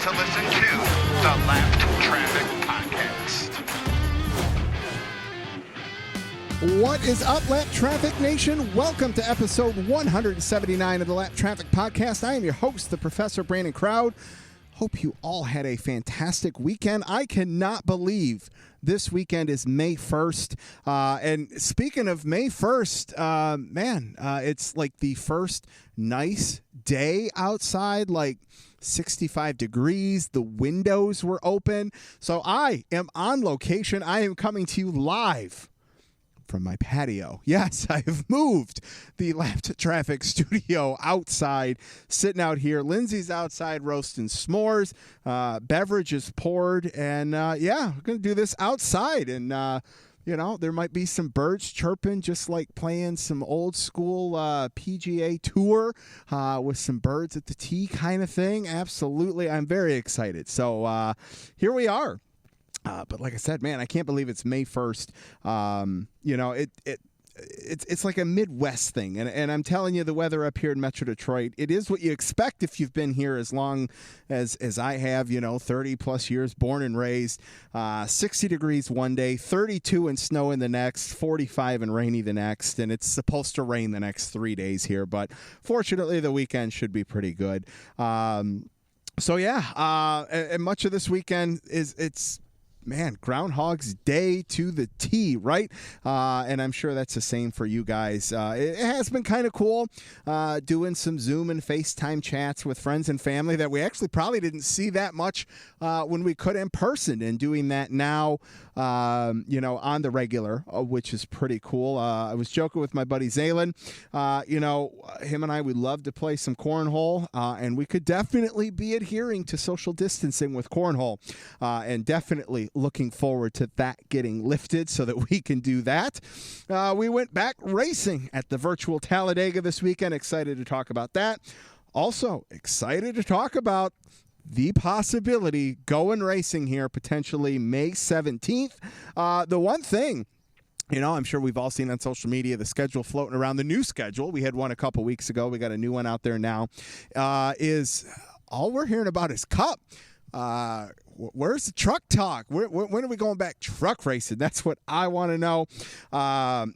to listen to the Lap Traffic Podcast. What is up, Lap Traffic Nation? Welcome to episode 179 of the Lap Traffic Podcast. I am your host, the Professor Brandon Crowd. Hope you all had a fantastic weekend. I cannot believe this weekend is May 1st. And speaking of May 1st, it's like the first nice day outside, like 65 degrees. The windows were open. So I am on location. I am coming to you live from my patio. Yes, I have moved the Lap Traffic studio outside, sitting out here. Lindsay's outside roasting s'mores. Beverage is poured, and we're going to do this outside. And there might be some birds chirping, just like playing some old school PGA Tour with some birds at the tee kind of thing. Absolutely, I'm very excited. So here we are. But like I said, man, I can't believe it's May 1st. It's like a Midwest thing. And I'm telling you, the weather up here in Metro Detroit, it is what you expect if you've been here as long as I have, 30 plus years, born and raised. 60 degrees one day, 32 and snow in the next, 45 and rainy the next. And it's supposed to rain the next 3 days here. But fortunately, the weekend should be pretty good. And much of this weekend it's Groundhog's Day to the T, right? And I'm sure that's the same for you guys. It has been kind of cool doing some Zoom and FaceTime chats with friends and family that we actually probably didn't see that much when we could in person, and doing that now, on the regular, which is pretty cool. I was joking with my buddy Zaylen. Him and I would love to play some cornhole, and we could definitely be adhering to social distancing with cornhole, and definitely looking forward to that getting lifted so that we can do that. We went back racing at the virtual Talladega this weekend. Excited to talk about that. Also excited to talk about the possibility going racing here potentially May 17th. The one thing, I'm sure we've all seen on social media, the schedule floating around, the new schedule. We had one a couple weeks ago. We got a new one out there now. Is all we're hearing about is Cup. Where's the truck talk? When are we going back truck racing? That's what I want to know.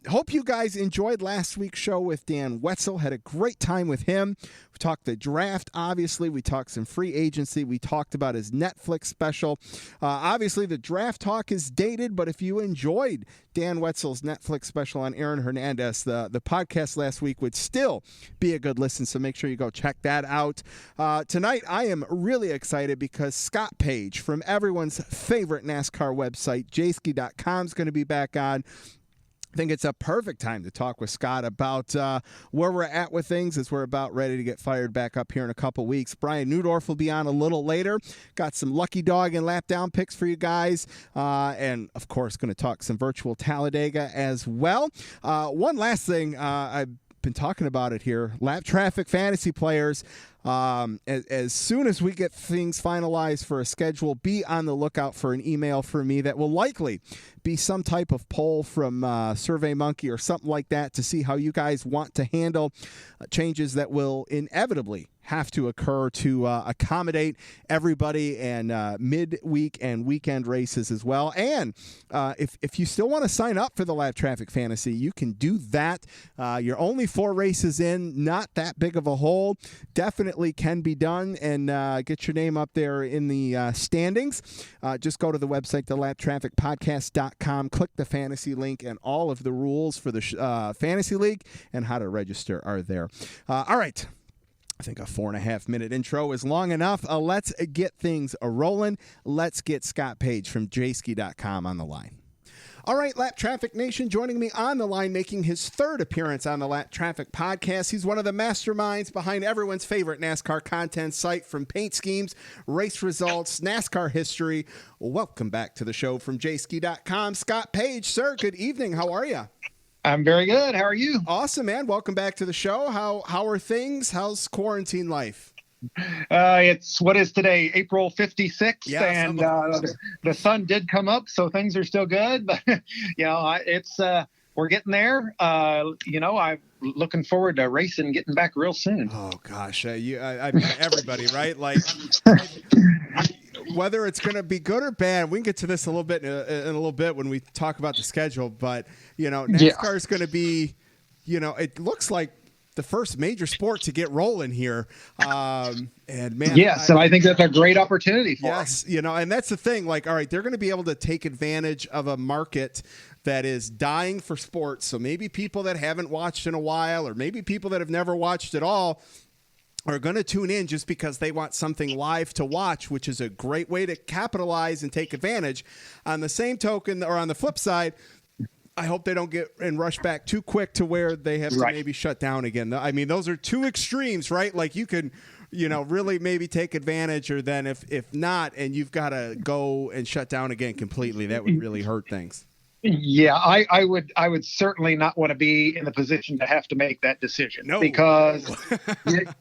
Hope you guys enjoyed last week's show with Dan Wetzel. Had a great time with him. We talked the draft, obviously. We talked some free agency. We talked about his Netflix special. Obviously, the draft talk is dated, but if you enjoyed Dan Wetzel's Netflix special on Aaron Hernandez, the podcast last week would still be a good listen, so make sure you go check that out. Tonight, I am really excited because Scott Page from everyone's favorite NASCAR website, Jayski.com, is going to be back on. I think it's a perfect time to talk with Scott about where we're at with things as we're about ready to get fired back up here in a couple weeks. Brian Newdorf will be on a little later. Got some lucky dog and lap down picks for you guys. And, of course, going to talk some virtual Talladega as well. One last thing, I've been talking about it here. Lap Traffic fantasy players. As soon as we get things finalized for a schedule, be on the lookout for an email from me that will likely be some type of poll from SurveyMonkey or something like that to see how you guys want to handle changes that will inevitably have to occur to accommodate everybody, and midweek and weekend races as well. And if you still want to sign up for the Lap Traffic Fantasy, you can do that. You're only 4 races in, not that big of a hole. Definitely can be done, and get your name up there in the standings. Just go to the website, thelaptrafficpodcast.com, click the fantasy link, and all of the rules for the fantasy league and how to register are there. All right. I think a 4.5-minute intro is long enough. Let's get things rolling. Let's get Scott Page from Jayski.com on the line. All right, Lap Traffic Nation, joining me on the line, making his 3rd appearance on the Lap Traffic Podcast. He's one of the masterminds behind everyone's favorite NASCAR content site, from paint schemes, race results, NASCAR history. Welcome back to the show from Jayski.com. Scott Page, sir, good evening. How are you? I'm very good. How are you? Awesome, man. Welcome back to the show. How are things? How's quarantine life? It's what is today, April 56th, yeah, and the sun did come up, so things are still good. But it's we're getting there. I'm looking forward to racing, getting back real soon. Oh gosh, I mean, everybody, right? Like, whether it's going to be good or bad, we can get to this a little bit in a little bit when we talk about the schedule. But NASCAR is going to be, it looks like the first major sport to get rolling here. And man, yes, and I think that's a great opportunity for yes, them. And that's the thing. Like, all right, they're going to be able to take advantage of a market that is dying for sports. So maybe people that haven't watched in a while, or maybe people that have never watched at all, are going to tune in just because they want something live to watch, which is a great way to capitalize and take advantage. On the same token, or on the flip side, I hope they don't get and rush back too quick to where they have to maybe shut down again. I mean, those are two extremes, right? Like, you can, really maybe take advantage, or then if not, and you've got to go and shut down again completely, that would really hurt things. Yeah, I would certainly not want to be in the position to have to make that decision. No. Because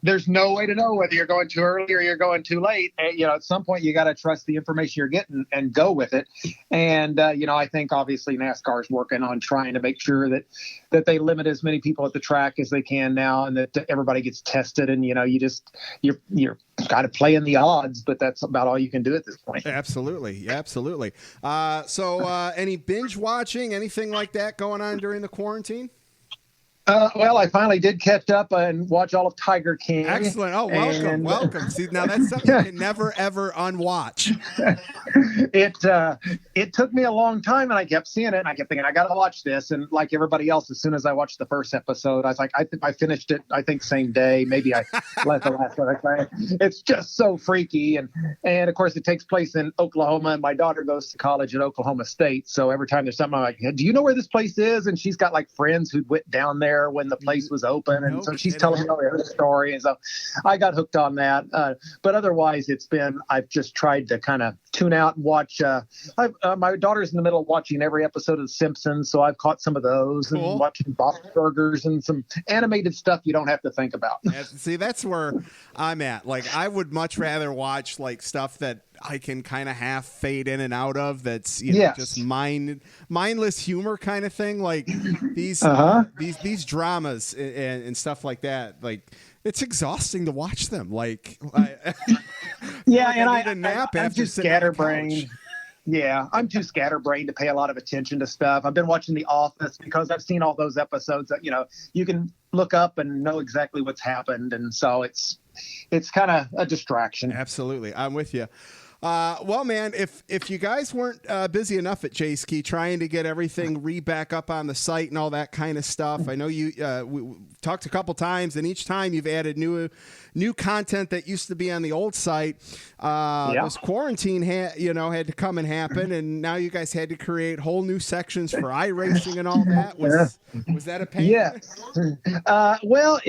there's no way to know whether you're going too early or you're going too late. At some point you got to trust the information you're getting and go with it. And I think obviously NASCAR is working on trying to make sure that they limit as many people at the track as they can now, and that everybody gets tested. And you're kind of playing the odds, but that's about all you can do at this point. Absolutely. So any binge watching, anything like that going on during the quarantine? Well, I finally did catch up and watch all of Tiger King. Excellent. Oh, welcome. See, now that's something you can never, ever unwatch. It took me a long time, and I kept seeing it, and I kept thinking, I got to watch this. And like everybody else, as soon as I watched the first episode, I was like, I finished it, I think, same day. Maybe I let the last one. It's just so freaky. And of course, it takes place in Oklahoma, and my daughter goes to college at Oklahoma State. So every time there's something, I'm like, do you know where this place is? And she's got like friends who went down there when the place was open, and so she's telling me her story, and so I got hooked on that. But otherwise, I've just tried to kind of tune out and watch. My daughter's in the middle of watching every episode of The Simpsons, so I've caught some of those. Cool. And watching Bob's Burgers and some animated stuff you don't have to think about. See, that's where I'm at. Like, I would much rather watch like stuff that I can kind of half fade in and out of. That's just mindless humor kind of thing. Like these dramas and stuff like that. Like, it's exhausting to watch them. Like, I need a nap I'm after too scatterbrained. Yeah, I'm too scatterbrained to pay a lot of attention to stuff. I've been watching The Office because I've seen all those episodes that you can look up and know exactly what's happened, and so it's kind of a distraction. Absolutely, I'm with you. Well, man, if you guys weren't busy enough at Jayski trying to get everything back up on the site and all that kind of stuff, I know you we talked a couple times, and each time you've added new content that used to be on the old site. This quarantine had to come and happen, and now you guys had to create whole new sections for iRacing and all that. Was that a pain? Yes. Well,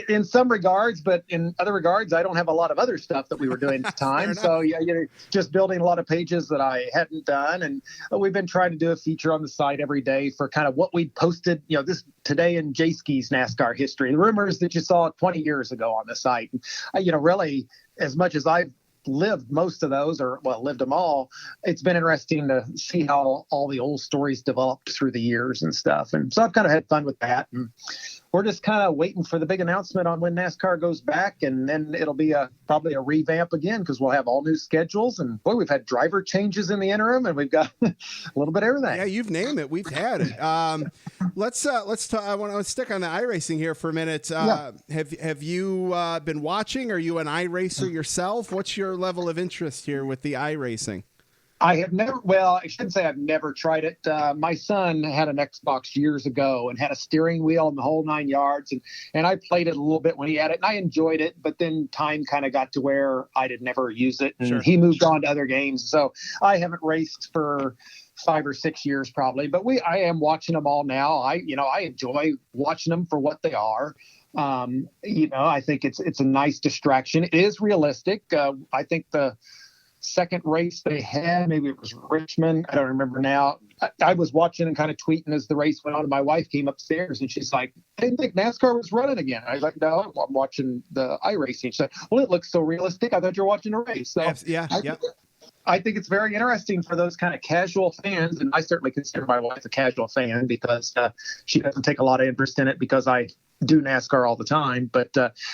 in some regards, but in other regards, I don't have a lot of other stuff that we were doing at the time. So you're just building a lot of pages that I hadn't done. And we've been trying to do a feature on the site every day for kind of what we posted, this today in Jayski's NASCAR history, the rumors that you saw 20 years ago on the site. Really, as much as I've lived most of those, lived them all, it's been interesting to see how all the old stories developed through the years and stuff. And so I've kind of had fun with that. And we're just kind of waiting for the big announcement on when NASCAR goes back, and then it'll be probably a revamp again, because we'll have all new schedules. And boy, we've had driver changes in the interim, and we've got a little bit of everything. Yeah, you've named it. We've had it. Let's talk. I want to stick on the iRacing here for a minute. Have you been watching? Are you an iRacer yourself? What's your level of interest here with the iRacing? I have never, well, I shouldn't say I've never tried it. My son had an Xbox years ago and had a steering wheel and the whole 9 yards. And I played it a little bit when he had it, and I enjoyed it. But then time kind of got to where I did never use it. And he moved on to other games. So I haven't raced for 5 or 6 years probably. But I am watching them all now. I enjoy watching them for what they are. I think it's a nice distraction. It is realistic. I think the second race they had, maybe it was Richmond, I don't remember now. I was watching and kind of tweeting as the race went on, and my wife came upstairs and she's like, I didn't think NASCAR was running again. I was like, no, I'm watching the iRacing. She said, well, it looks so realistic. I thought you were watching a race. So I think it's very interesting for those kind of casual fans, and I certainly consider my wife a casual fan because she doesn't take a lot of interest in it because I do NASCAR all the time, but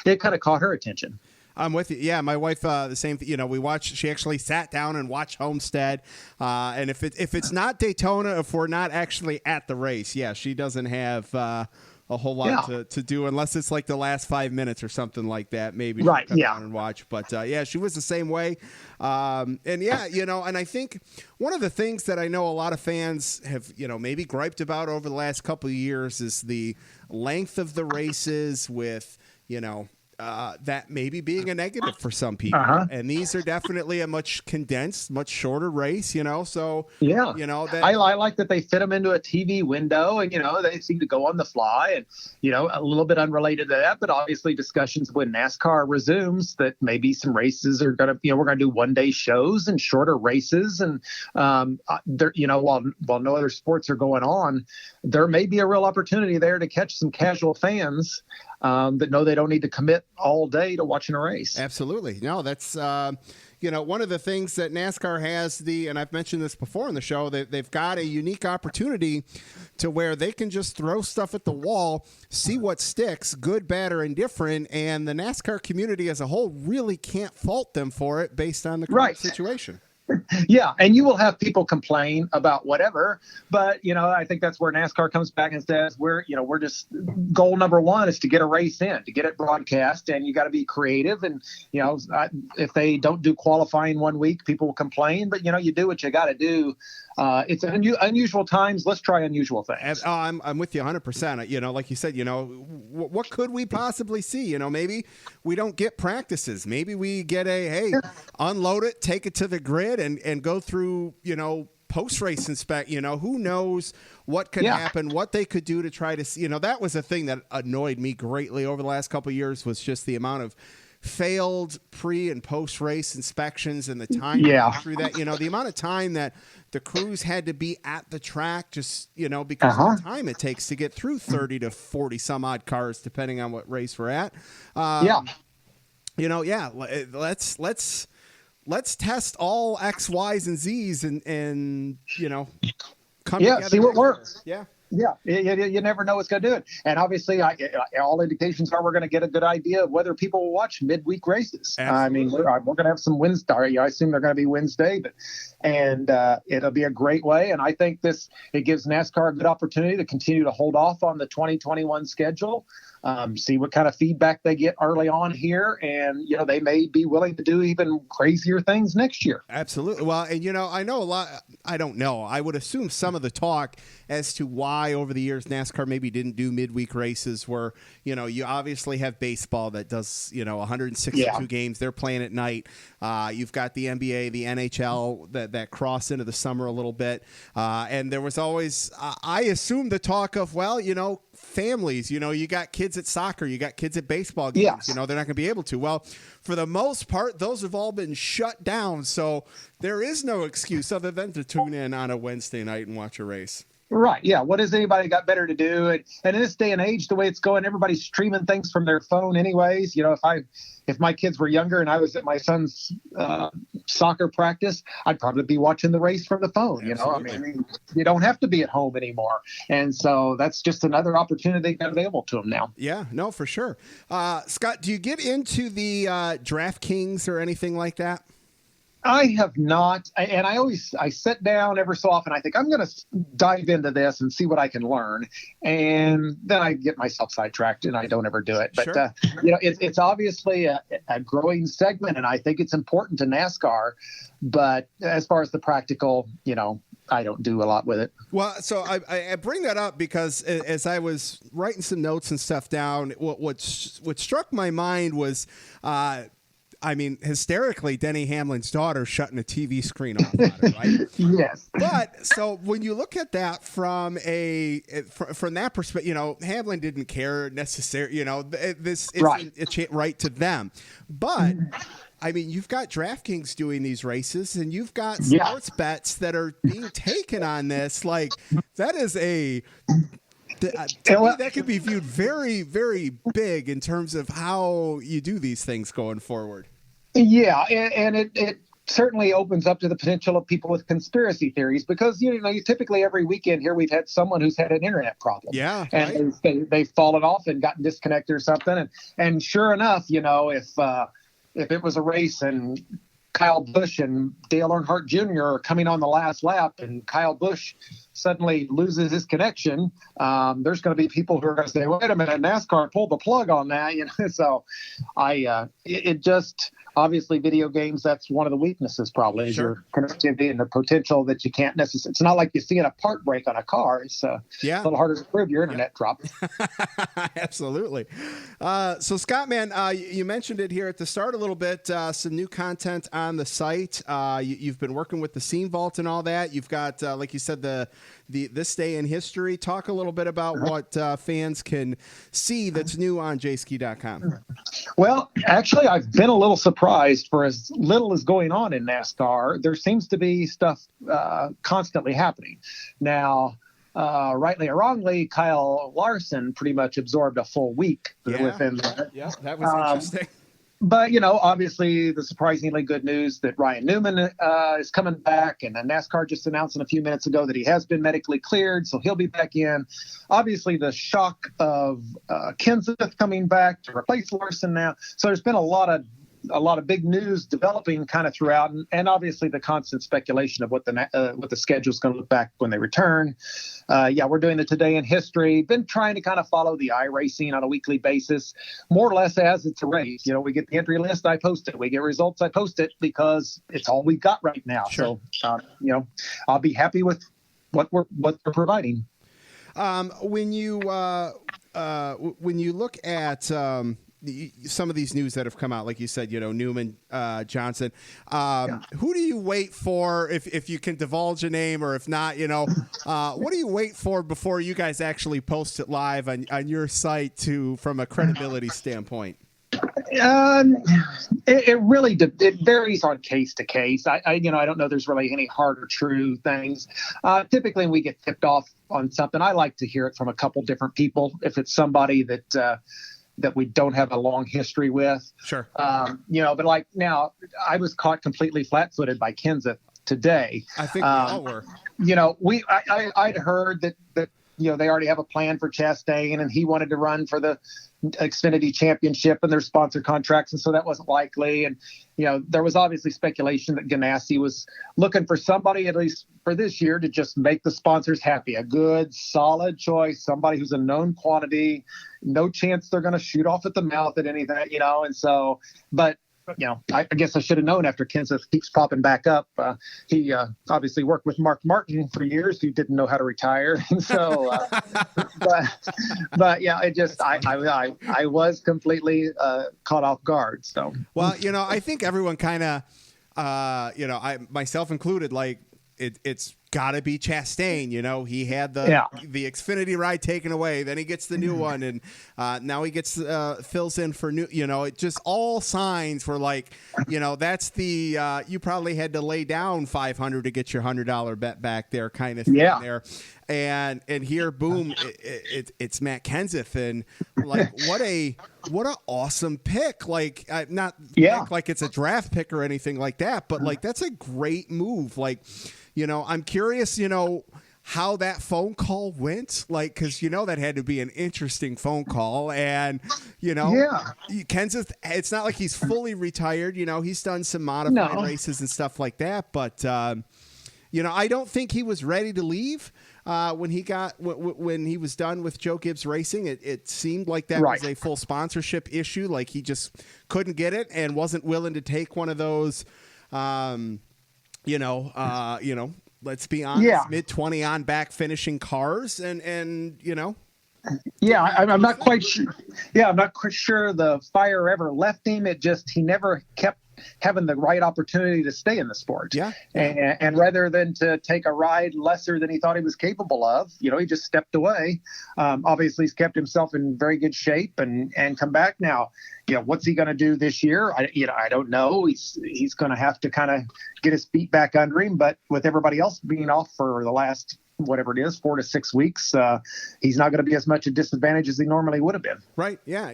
it kind of caught her attention. I'm with you. Yeah, my wife, the same thing. We watched. She actually sat down and watched Homestead. And if it's not Daytona, if we're not actually at the race, yeah, she doesn't have a whole lot to do unless it's like the last 5 minutes or something like that. Maybe she'll come down and watch. But yeah, she was the same way. And yeah, and I think one of the things that I know a lot of fans have, maybe griped about over the last couple of years is the length of the races with, that maybe being a negative for some people. And these are definitely a much condensed, much shorter race, so I like that they fit them into a TV window, and they seem to go on the fly, and a little bit unrelated to that, but obviously discussions when NASCAR resumes that maybe some races are gonna we're gonna do 1-day shows and shorter races, and there while no other sports are going on, there may be a real opportunity there to catch some casual fans that know they don't need to commit all day to watching a race. Absolutely. No, that's, one of the things that NASCAR has and I've mentioned this before in the show, they've got a unique opportunity to where they can just throw stuff at the wall, see what sticks, good, bad, or indifferent, and the NASCAR community as a whole really can't fault them for it based on the current situation. Yeah, and you will have people complain about whatever, but I think that's where NASCAR comes back and says we're just goal number one is to get a race in, to get it broadcast, and you got to be creative. And if they don't do qualifying 1 week, people will complain, but you do what you got to do. It's unusual times. Let's try unusual things. I'm with you 100%. Like you said, what could we possibly see? Maybe we don't get practices. Maybe we get unload it, take it to the grid, and go through, post-race inspect. Who knows what could happen, what they could do to try to see. That was a thing that annoyed me greatly over the last couple of years was just the amount of failed pre and post race inspections and the time through that, the amount of time that the crews had to be at the track just, because of the time it takes to get through 30 to 40 some odd cars, depending on what race we're at. Let's test all X, Y's, and Z's and come together. See what works. Yeah. Yeah, you never know what's going to do it. And obviously, all indications are we're going to get a good idea of whether people will watch midweek races. Absolutely. I mean, we're going to have some Wednesday. I assume they're going to be Wednesday, and it'll be a great way. And I think it gives NASCAR a good opportunity to continue to hold off on the 2021 schedule. See what kind of feedback they get early on here. And, they may be willing to do even crazier things next year. Absolutely. Well, and, I know a lot. I don't know. I would assume some of the talk as to why over the years NASCAR maybe didn't do midweek races where, you obviously have baseball that does, 162 games. They're playing at night. You've got the NBA, the NHL that cross into the summer a little bit. And there was always, I assume the talk of, families, you got kids at soccer, you got kids at baseball games, they're not going to be able to. Well, for the most part, those have all been shut down. So there is no excuse other than to tune in on a Wednesday night and watch a race. Right. Yeah. What has anybody got better to do? And in this day and age, the way it's going, everybody's streaming things from their phone anyways. If my kids were younger and I was at my son's soccer practice, I'd probably be watching the race from the phone. Absolutely. You don't have to be at home anymore. And so that's just another opportunity that's available to them now. Yeah, no, for sure. Scott, do you get into the DraftKings or anything like that? I have not, and I sit down every so often. I think I'm going to dive into this and see what I can learn, and then I get myself sidetracked and I don't ever do it. But sure. It's obviously a growing segment, and I think it's important to NASCAR. But as far as the practical, I don't do a lot with it. Well, so I bring that up because as I was writing some notes and stuff down, what struck my mind was. Hysterically, Denny Hamlin's daughter shutting a TV screen off on her, right? Yes. But so when you look at that from that perspective, Hamlin didn't care necessarily. This isn't right to them. But you've got DraftKings doing these races, and you've got sports bets that are being taken on this. Like that is to me, that could be viewed very, very big in terms of how you do these things going forward. Yeah, and it certainly opens up to the potential of people with conspiracy theories, because you typically every weekend here we've had someone who's had an internet problem, Yeah, and they've fallen off and gotten disconnected or something, and sure enough, if it was a race and Kyle Busch and Dale Earnhardt Jr. are coming on the last lap and Kyle Busch suddenly loses his connection, there's going to be people who are going to say, wait a minute, NASCAR pulled the plug on that. So it just, obviously video games, that's one of the weaknesses probably, is your connectivity and the potential that you can't necessarily, it's not like you see a part break on a car. It's a little harder to prove your internet dropped. Absolutely. So Scott, man, you mentioned it here at the start a little bit, some new content on the site. You've been working with the Scene Vault and all that. You've got, like you said, this day in history. Talk a little bit about what fans can see that's new on jayski.com. Well, actually, I've been a little surprised. For as little as going on in NASCAR, there seems to be stuff constantly happening. Now, rightly or wrongly, Kyle Larson pretty much absorbed a full week within that. Yeah, that was interesting. But, obviously the surprisingly good news that Ryan Newman is coming back, and NASCAR just announced a few minutes ago that he has been medically cleared, so he'll be back in. Obviously the shock of Kenseth coming back to replace Larson now. So there's been a lot of big news developing kind of throughout, and obviously the constant speculation of what the schedule is going to look back when they return. We're doing the Today in History. Been trying to kind of follow the iRacing on a weekly basis, more or less as it's a race. We get the entry list, I post it. We get results, I post it, because it's all we've got right now. Sure. So, I'll be happy with what we're providing. When you look at some of these news that have come out, like you said, Newman, Johnson, who do you wait for, if you can divulge a name, or if not, what do you wait for before you guys actually post it live on your site from a credibility standpoint? It really it varies on case to case. I don't know there's really any hard or true things. Typically when we get tipped off on something, I like to hear it from a couple different people. If it's somebody that we don't have a long history with. Sure. But like now, I was caught completely flat-footed by Kenseth today. I think we all were. I'd heard that they already have a plan for Chastain, and he wanted to run for the Xfinity Championship and their sponsor contracts, and so that wasn't likely. And there was obviously speculation that Ganassi was looking for somebody, at least for this year, to just make the sponsors happy. A good, solid choice, somebody who's a known quantity, no chance they're going to shoot off at the mouth at anything, and so, but I guess I should have known after Kenseth keeps popping back up. He obviously worked with Mark Martin for years, who didn't know how to retire. And so, but yeah, I was completely caught off guard. So, well, I think everyone kind of, I myself included, like it's got to be Chastain. He had the Xfinity ride taken away, then he gets the new one, and now he gets fills in for new. It just all signs were like, that's the you probably had to lay down $500 to get your $100 bet back there, kind of thing there. And here, boom, it's Matt Kenseth, and like what a awesome pick. Like not pick like it's a draft pick or anything like that, but like that's a great move. Like, I'm curious, how that phone call went, like, because that had to be an interesting phone call, and Kenseth, it's not like he's fully retired. He's done some modified races and stuff like that, but I don't think he was ready to leave when he was done with Joe Gibbs Racing. It seemed like that was a full sponsorship issue, like he just couldn't get it and wasn't willing to take one of those. Let's be honest, mid-20 on back finishing cars, and I'm not quite sure. Yeah, I'm not quite sure the fire ever left him. He never kept having the right opportunity to stay in the sport. Yeah. And rather than to take a ride lesser than he thought he was capable of, he just stepped away. Obviously he's kept himself in very good shape and come back now. What's he going to do this year? I don't know. He's going to have to kind of get his feet back under him, but with everybody else being off for the last whatever it is, 4 to 6 weeks, he's not going to be as much a disadvantage as he normally would have been. Right. Yeah.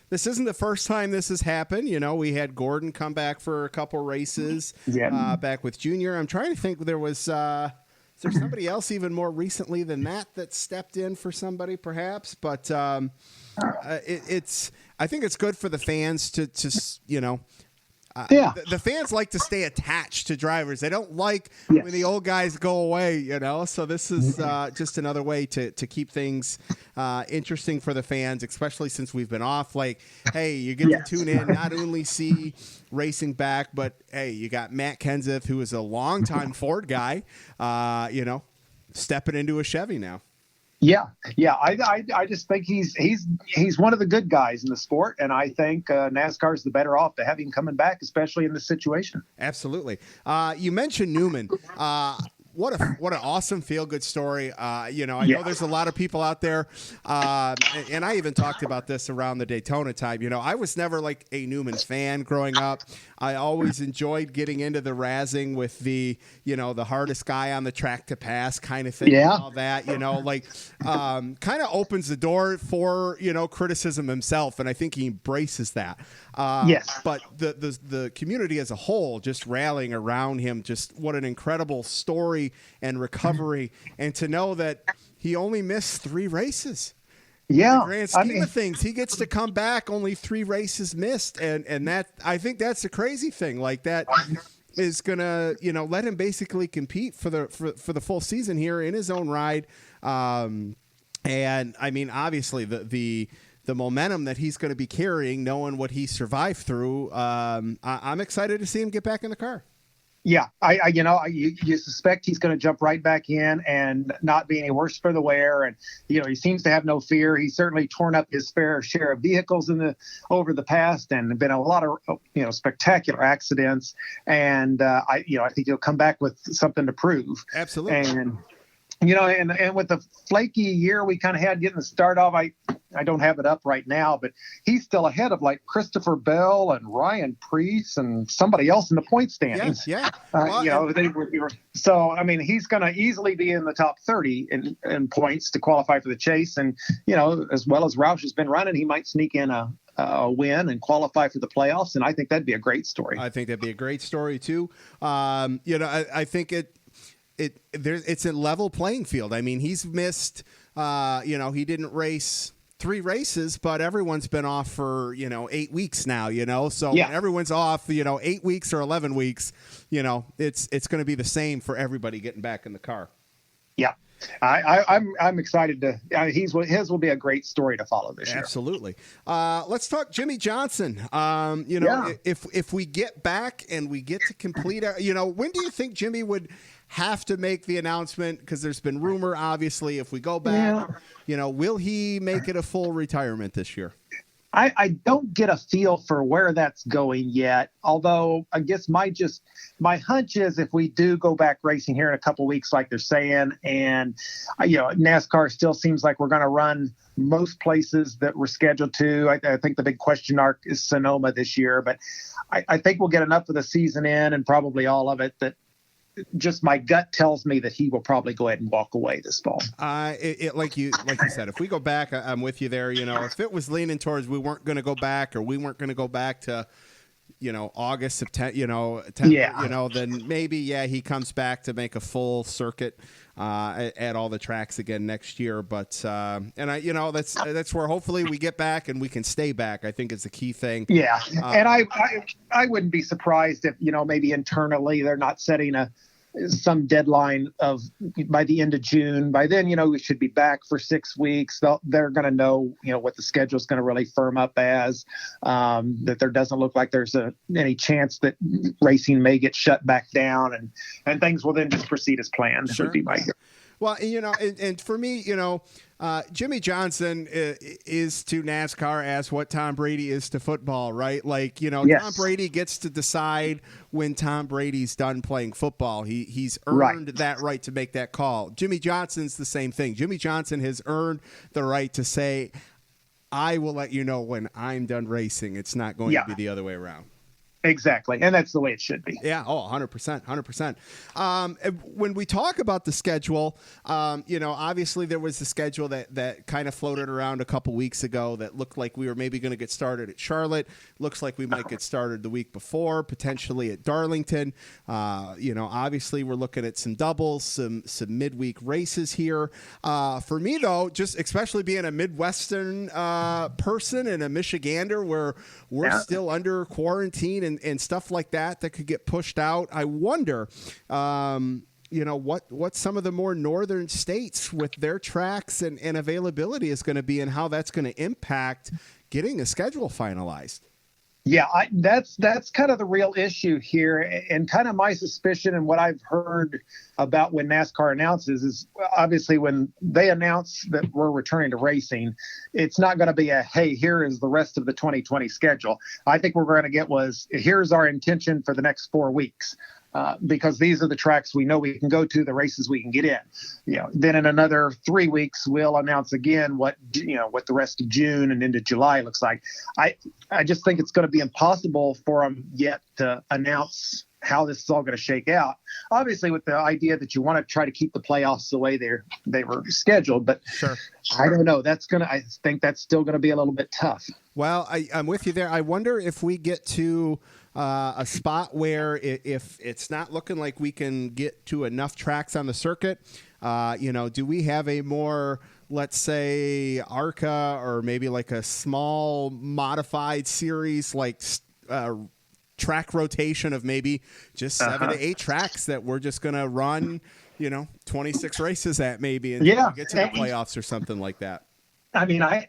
This isn't the first time this has happened. We had Gordon come back for a couple races back with Junior. I'm trying to think is there somebody else even more recently than that stepped in for somebody perhaps, but I think it's good for the fans to the fans like to stay attached to drivers. They don't like when the old guys go away, So this is just another way to keep things interesting for the fans, especially since we've been off. Like, hey, you get to tune in, not only see racing back, but hey, you got Matt Kenseth, who is a longtime Ford guy, stepping into a Chevy now. Yeah. I just think he's one of the good guys in the sport, and I think NASCAR is the better off to have him coming back, especially in this situation. Absolutely. You mentioned Newman. What an awesome feel-good story. I know there's a lot of people out there, and I even talked about this around the Daytona time. I was never like a Newman fan growing up. I always enjoyed getting into the razzing with the hardest guy on the track to pass kind of thing. And all that, kind of opens the door for, criticism himself, and I think he embraces that. But the community as a whole just rallying around him, just what an incredible story and recovery, and to know that he only missed 3 races. In the grand scheme of things, he gets to come back, only 3 races missed, and that, I think that's the crazy thing. Like, that is gonna let him basically compete for the full season here in his own ride. And I mean, obviously the momentum that he's going to be carrying, knowing what he survived through, I'm excited to see him get back in the car. Yeah, you suspect he's going to jump right back in and not be any worse for the wear. And, he seems to have no fear. He's certainly torn up his fair share of vehicles over the past, and been a lot of, spectacular accidents. And, I think he'll come back with something to prove. Absolutely. And with the flaky year we kind of had getting the start off, I don't have it up right now, but he's still ahead of like Christopher Bell and Ryan Preece and somebody else in the point standings. So, I mean, he's going to easily be in the top 30 in points to qualify for the chase. And, as well as Roush has been running, he might sneak in a win and qualify for the playoffs. And I think that'd be a great story. I think that'd be a great story too. I think it's a level playing field. I mean, he's missed, he didn't race 3 races, but everyone's been off for, 8 weeks now, so when everyone's off, 8 weeks or 11 weeks, it's going to be the same for everybody getting back in the car. Yeah. I'm excited his will be a great story to follow this year. Absolutely. Let's talk Jimmie Johnson. If we get back and we get to complete, when do you think Jimmie would have to make the announcement? Because there's been rumor, obviously, if we go back, will he make it a full retirement this year? I don't get a feel for where that's going yet, although I guess my hunch is if we do go back racing here in a couple weeks, like they're saying, and NASCAR still seems like we're going to run most places that we're scheduled to. I think the big question mark is Sonoma this year, but I think we'll get enough of the season in, and probably all of it, that just my gut tells me that he will probably go ahead and walk away this fall. Like you said, if we go back, I'm with you there. If it was leaning towards we weren't going to go back, or we weren't going to go back to, August, September, then maybe, he comes back to make a full circuit at all the tracks again next year. But that's where hopefully we get back and we can stay back, I think is the key thing. Yeah. And I wouldn't be surprised if, maybe internally they're not setting some deadline of by the end of June. By then, we should be back for 6 weeks. They're going to know, what the schedule is going to really firm up as, that there doesn't look like there's any chance that racing may get shut back down, and things will then just proceed as planned. Sure. Would be my Well, and for me, Jimmie Johnson is to NASCAR as what Tom Brady is to football, right? Like, Yes. Tom Brady gets to decide when Tom Brady's done playing football. He's earned that right to make that call. Jimmie Johnson's the same thing. Jimmie Johnson has earned the right to say, I will let you know when I'm done racing. It's not going to be the other way around. Exactly. And that's the way it should be. Yeah. Oh, 100%. 100%. When we talk about the schedule, obviously there was the schedule that kind of floated around a couple weeks ago that looked like we were maybe going to get started at Charlotte. Looks like we might get started the week before, potentially at Darlington. Obviously we're looking at some doubles, some midweek races here. For me, though, just especially being a Midwestern person and a Michigander where we're still under quarantine and stuff like that could get pushed out. I wonder, what some of the more northern states with their tracks and availability is going to be and how that's going to impact getting a schedule finalized. Yeah, that's kind of the real issue here, and kind of my suspicion and what I've heard about when NASCAR announces is obviously when they announce that we're returning to racing, it's not going to be hey, here is the rest of the 2020 schedule. I think we're going to get here's our intention for the next 4 weeks. Because these are the tracks we know we can go to, the races we can get in. Then in another 3 weeks, we'll announce again what the rest of June and into July looks like. I just think it's going to be impossible for them yet to announce how this is all going to shake out. Obviously, with the idea that you want to try to keep the playoffs the way they were scheduled, but sure. I don't know. I think that's still going to be a little bit tough. Well, I'm with you there. I wonder if we get to a spot where if it's not looking like we can get to enough tracks on the circuit, do we have a more, let's say, ARCA or maybe like a small modified series like track rotation of maybe just 7 to 8 tracks that we're just going to run, 26 races at maybe and get to the playoffs or something like that. I mean, I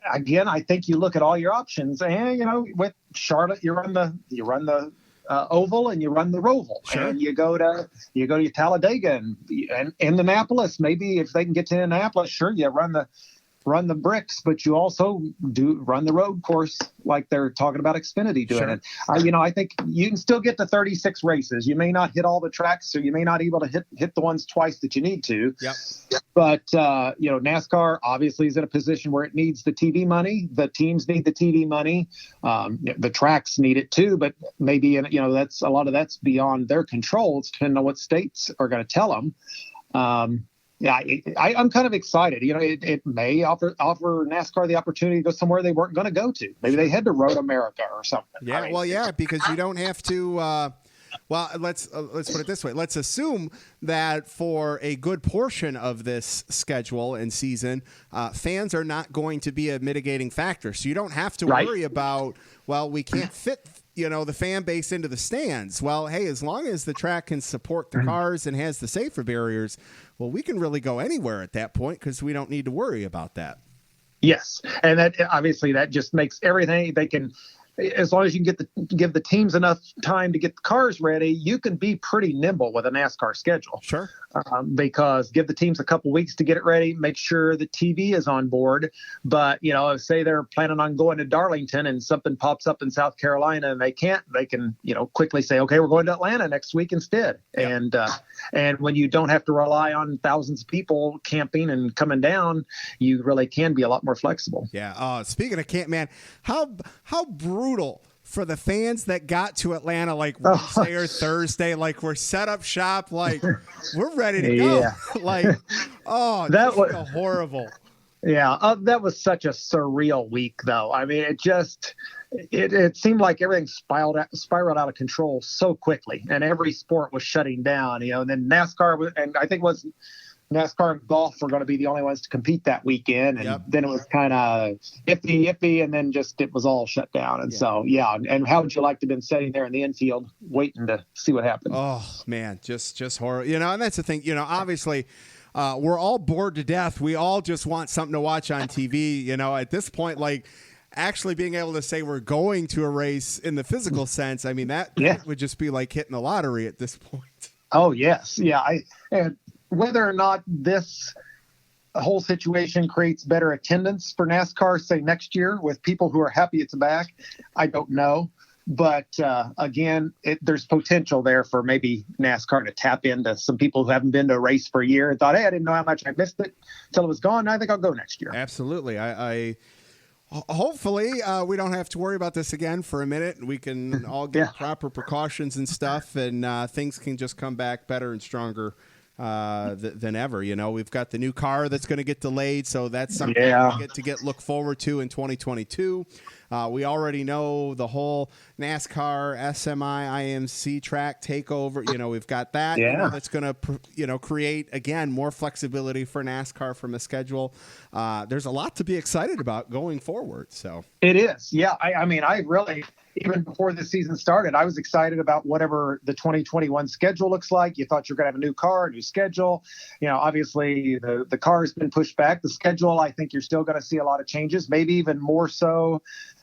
think you look at all your options, and with Charlotte, you run the oval and you run the roval, sure. And you go to Talladega and Indianapolis. Maybe if they can get to Indianapolis, sure, you run the bricks, but you also do run the road course like they're talking about Xfinity doing it. I think you can still get to 36 races. You may not hit all the tracks, or you may not be able to hit the ones twice that you need to. Yep. But NASCAR obviously is in a position where it needs the TV money. The teams need the TV money. The tracks need it too, but maybe that's a lot of that's beyond their control. It's depending on what states are going to tell them. I'm kind of excited. It may offer NASCAR the opportunity to go somewhere they weren't going to go to. Maybe they head to Road America or something. Yeah, because you don't have to. Let's put it this way. Let's assume that for a good portion of this schedule and season, fans are not going to be a mitigating factor. So you don't have to worry about, we can't fit the fan base into the stands. Well, hey, as long as the track can support the cars and has the safer barriers, we can really go anywhere at that point because we don't need to worry about that. Yes, and that obviously that just makes everything they can. As long as you can give the teams enough time to get the cars ready, you can be pretty nimble with a NASCAR schedule. Sure. Because give the teams a couple weeks to get it ready, make sure the TV is on board. But, say they're planning on going to Darlington and something pops up in South Carolina and they can, quickly say, okay, we're going to Atlanta next week instead. Yeah. And when you don't have to rely on thousands of people camping and coming down, you really can be a lot more flexible. Yeah. Speaking of camp, man, how brutal for the fans that got to Atlanta like Wednesday or Thursday, like we're set up shop, like we're ready to go. That was horrible. Yeah, that was such a surreal week, though. I mean, it seemed like everything spiraled out of control so quickly, and every sport was shutting down. And then NASCAR and I think NASCAR and golf were going to be the only ones to compete that weekend. And then it was kind of iffy, and then it was all shut down. And so, and how would you like to have been sitting there in the infield waiting to see what happened? Oh, man, just horror. And that's the thing, obviously we're all bored to death. We all just want something to watch on TV, at this point, like actually being able to say we're going to a race in the physical sense. I mean, that would just be like hitting the lottery at this point. Oh, yes. Yeah. And whether or not this whole situation creates better attendance for NASCAR, say next year, with people who are happy it's back, I don't know. But again, there's potential there for maybe NASCAR to tap into some people who haven't been to a race for a year and thought, hey, I didn't know how much I missed it until it was gone. I think I'll go next year. Absolutely. Hopefully, we don't have to worry about this again for a minute. We can all get proper precautions and stuff, and things can just come back better and stronger than ever. You know, we've got the new car that's going to get delayed, so that's something we get look forward to in 2022. We already know the whole NASCAR SMI IMC track takeover. You know, we've got that. Yeah. You know, that's going to, create, again, more flexibility for NASCAR from a schedule. There's a lot to be excited about going forward. So it is. Yeah. I mean, I really, even before the season started, I was excited about whatever the 2021 schedule looks like. You thought you're going to have a new car, a new schedule. You know, obviously the car has been pushed back. The schedule, I think you're still going to see a lot of changes, maybe even more so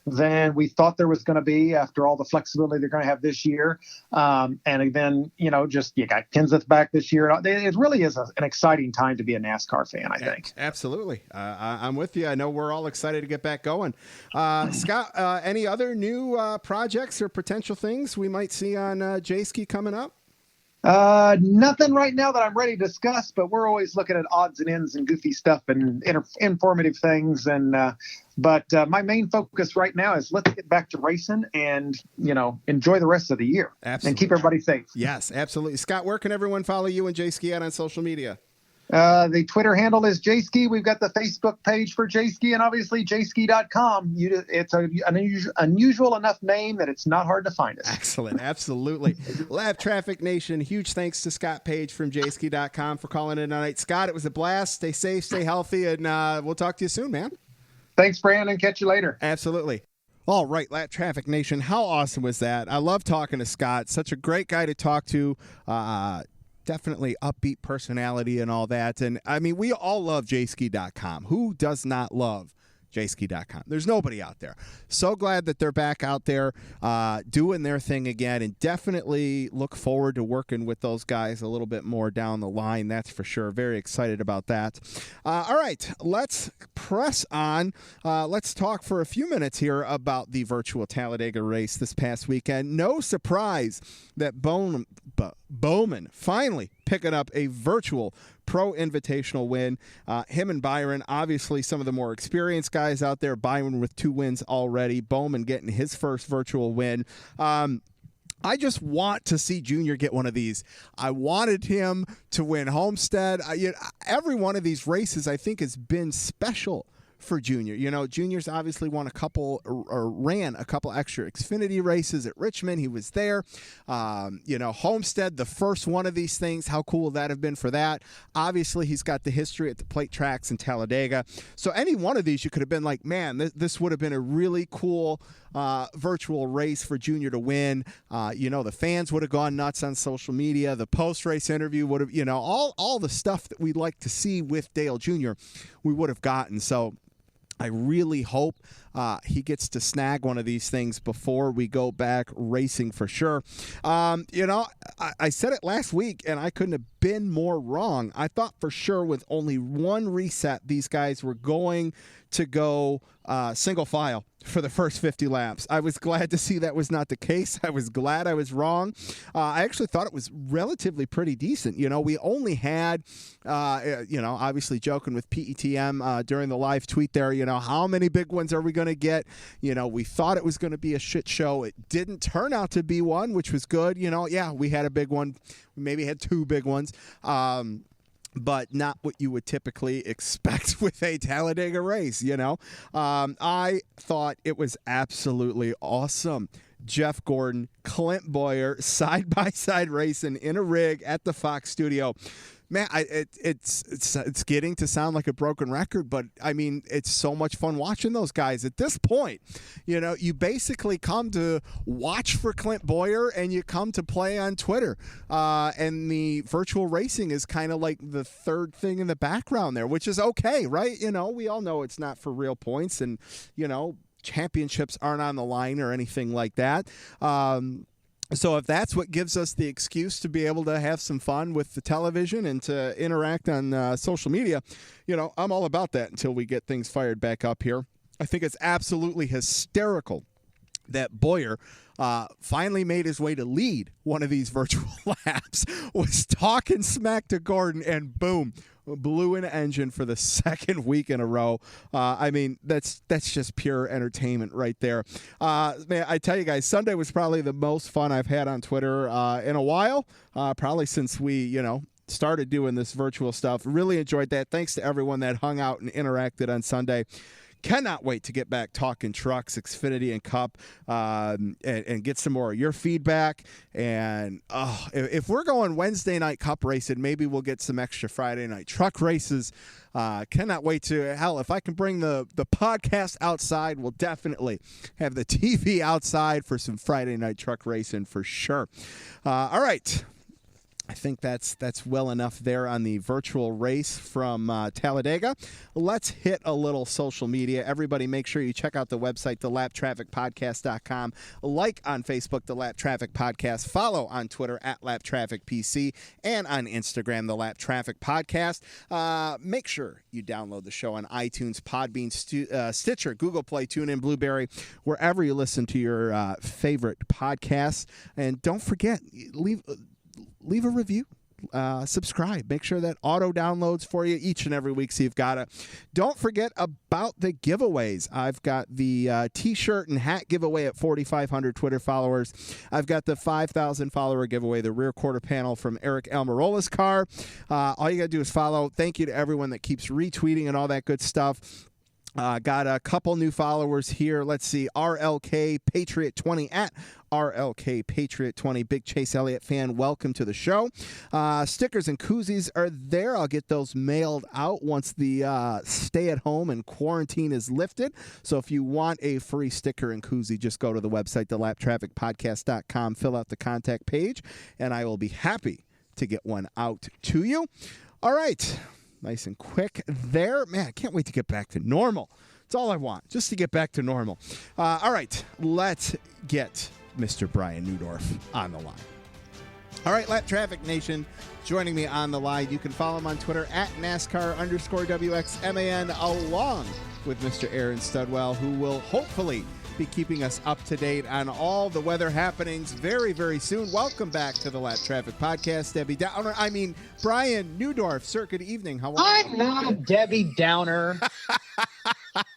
than we thought there was going to be after all the flexibility they're going to have this year. And then, you got Kenseth back this year. It really is an exciting time to be a NASCAR fan, I think. Absolutely. I'm with you. I know we're all excited to get back going. Scott, any other new projects or potential things we might see on Jayski coming up? Nothing right now that I'm ready to discuss, but we're always looking at odds and ends and goofy stuff and informative things. But my main focus right now is let's get back to racing and, enjoy the rest of the year. Absolutely. And keep everybody safe. Yes, absolutely. Scott, where can everyone follow you and Jayski on social media? The Twitter handle is Jayski. We've got the Facebook page for Jayski and obviously jayski.com. It's an unusual enough name that it's not hard to find us. Excellent. Absolutely. Lab Traffic Nation, huge thanks to Scott Page from jayski.com for calling in tonight. Scott, it was a blast. Stay safe, stay healthy, and we'll talk to you soon, man. Thanks, Brandon. Catch you later. Absolutely. All right, Lab Traffic Nation, how awesome was that? I love talking to Scott. Such a great guy to talk to. Definitely upbeat personality and all that. And I mean, we all love jayski.com. Who does not love jayski.com? There's nobody out there. So glad that they're back out there doing their thing again, and definitely look forward to working with those guys a little bit more down the line. That's for sure. Very excited about that. All right, let's press on. Let's talk for a few minutes here about the virtual Talladega race this past weekend. No surprise that Bowman finally picking up a virtual Pro Invitational win. Him and Byron, obviously some of the more experienced guys out there. Byron with 2 wins already. Bowman getting his first virtual win. I just want to see Junior get one of these. I wanted him to win Homestead. Every one of these races, I think, has been special for Junior. Junior's obviously won ran a couple extra Xfinity races at Richmond. He was there. Homestead, the first one of these things. How cool would that have been for that? Obviously, he's got the history at the plate tracks in Talladega. So any one of these, you could have been like, man, this would have been a really cool virtual race for Junior to win. The fans would have gone nuts on social media. The post-race interview would have, all the stuff that we'd like to see with Dale Jr., we would have gotten. So I really hope he gets to snag one of these things before we go back racing for sure. I said it last week, and I couldn't have been more wrong. I thought for sure with only one reset, these guys were going to go single file for the first 50 laps. I was glad to see that was not the case. I was glad I was wrong. I actually thought it was relatively pretty decent. We only had, obviously joking with PETM during the live tweet there, how many big ones are we going to get? We thought it was going to be a shit show. It didn't turn out to be one, which was good. We had a big one. We maybe had 2 big ones. But not what you would typically expect with a Talladega race, I thought it was absolutely awesome. Jeff Gordon, Clint Boyer, side-by-side racing in a rig at the Fox studio. Man, it's getting to sound like a broken record, but I mean, it's so much fun watching those guys. At this point, you basically come to watch for Clint Boyer and you come to play on Twitter. And the virtual racing is kind of like the third thing in the background there, which is okay, right? We all know it's not for real points, and, championships aren't on the line or anything like that. So if that's what gives us the excuse to be able to have some fun with the television and to interact on social media, I'm all about that until we get things fired back up here. I think it's absolutely hysterical that Boyer finally made his way to lead one of these virtual laps, was talking smack to Gordon, and boom, blew an engine for the second week in a row. I mean, that's just pure entertainment right there. Man, I tell you guys, Sunday was probably the most fun I've had on Twitter in a while, probably since we, started doing this virtual stuff. Really enjoyed that. Thanks to everyone that hung out and interacted on Sunday. Cannot wait to get back talking trucks, Xfinity and Cup, and get some more of your feedback. And if we're going Wednesday night Cup racing, maybe we'll get some extra Friday night truck races. Cannot wait to, hell, if I can bring the podcast outside, we'll definitely have the TV outside for some Friday night truck racing for sure. All right. I think that's well enough there on the virtual race from Talladega. Let's hit a little social media. Everybody make sure you check out the website, thelaptrafficpodcast.com. Like on Facebook, The Lap Traffic Podcast. Follow on Twitter at LapTrafficPC and on Instagram, The Lap Traffic Podcast. Make sure you download the show on iTunes, Podbean, Stitcher, Google Play, TuneIn, Blueberry, wherever you listen to your favorite podcasts. And don't forget, leave a review, subscribe, make sure that auto downloads for you each and every week so you've got it. Don't forget about the giveaways. I've got the t-shirt and hat giveaway at 4,500 Twitter followers. I've got the 5,000 follower giveaway, the rear quarter panel from Eric Almirola's car. All you got to do is follow. Thank you to everyone that keeps retweeting and all that good stuff. Got a couple new followers here. Let's see. RLK Patriot 20 at RLK Patriot 20. Big Chase Elliott fan. Welcome to the show. Stickers and koozies are there. I'll get those mailed out once the stay at home and quarantine is lifted. So if you want a free sticker and koozie, just go to the website, thelaptrafficpodcast.com, fill out the contact page, and I will be happy to get one out to you. All right. Nice and quick there. Man, I can't wait to get back to normal. That's all I want, just to get back to normal. All right, let's get Mr. Brian Newdorf on the line. All right, Lap Traffic Nation, joining me on the line. You can follow him on Twitter at NASCAR_WXMAN, along with Mr. Aaron Studwell, who will hopefully be keeping us up to date on all the weather happenings very, very soon. Welcome back to the Lap Traffic Podcast, Brian Newdorf. Sir, good evening. How are you? I'm not a Debbie Downer.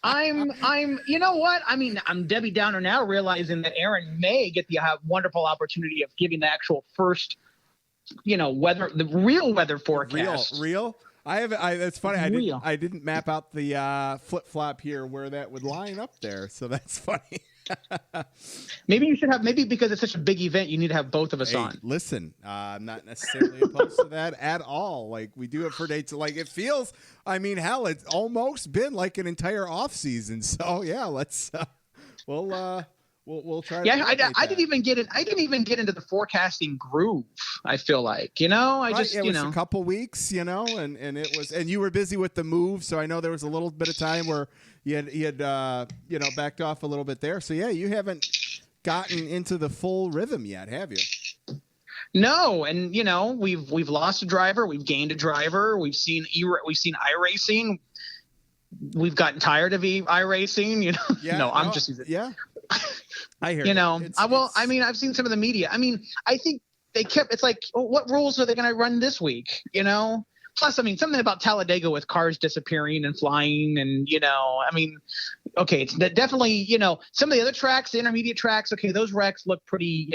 I'm you know what? I mean, I'm Debbie Downer now, realizing that Aaron may get the wonderful opportunity of giving the actual first, weather, the real weather forecast. Real? That's funny. I didn't map out the flip flop here where that would line up there. So that's funny. Maybe you should have. Maybe because it's such a big event, you need to have both of us on. Listen, I'm not necessarily opposed to that at all. Like, we do it for dates. Like, it feels. I mean, hell, it's almost been like an entire off season. So yeah, let's. We'll try. Yeah, I didn't even get it. I didn't even get into the forecasting groove. I feel like, it was a couple weeks, and it was, and you were busy with the move, so I know there was a little bit of time where you had backed off a little bit there. So yeah, you haven't gotten into the full rhythm yet, have you? No, and we've lost a driver, we've gained a driver, we've seen iRacing. We've gotten tired of iRacing, Yeah, no, I'm just yeah. I hear I've seen some of the media. I mean, I think they kept. It's like, what rules are they going to run this week? Plus, I mean, something about Talladega with cars disappearing and flying, and okay, it's definitely some of the other tracks, the intermediate tracks. Okay, those wrecks look pretty.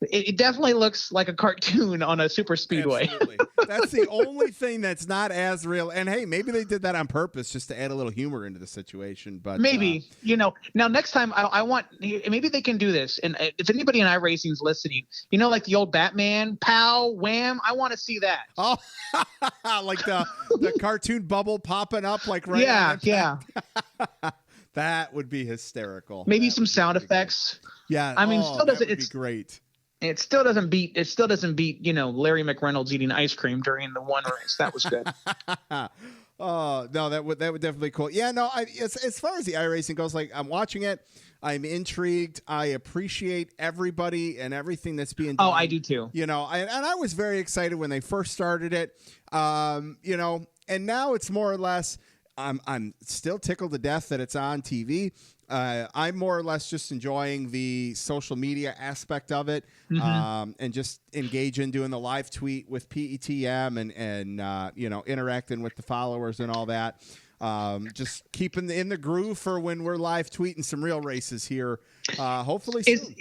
It definitely looks like a cartoon on a super speedway. Absolutely. That's the only thing that's not as real. And hey, maybe they did that on purpose just to add a little humor into the situation. But maybe now next time I want, maybe they can do this. And if anybody in iRacing is listening, like the old Batman, pow, wham, I want to see that. Oh, like the cartoon bubble popping up, like right. Yeah. That would be hysterical. Maybe some sound effects. Yeah. I mean, still doesn't. It's great. It still doesn't beat. Larry McReynolds eating ice cream during the one race. That was good. Oh no, that would definitely be cool. Yeah, no. As far as the iRacing goes, like, I'm watching it. I'm intrigued. I appreciate everybody and everything that's being done. Oh, I do too. And I was very excited when they first started it. And now it's more or less. I'm still tickled to death that it's on TV. I'm more or less just enjoying the social media aspect of it, and just engaging, doing the live tweet with PETM and interacting with the followers and all that. Just keeping in the groove for when we're live tweeting some real races here. Hopefully soon.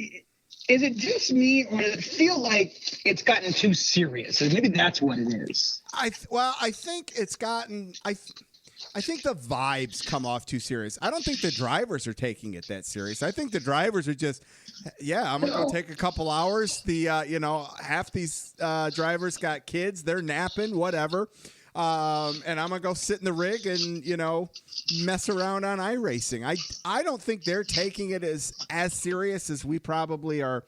Is it just me, or does it feel like it's gotten too serious? Maybe that's what it is. I think it's gotten. I think the vibes come off too serious. I don't think the drivers are taking it that serious. I think the drivers are just, I'm gonna go take a couple hours. The half these drivers got kids, they're napping, whatever. And I'm gonna go sit in the rig and mess around on iRacing. I don't think they're taking it as serious as we probably are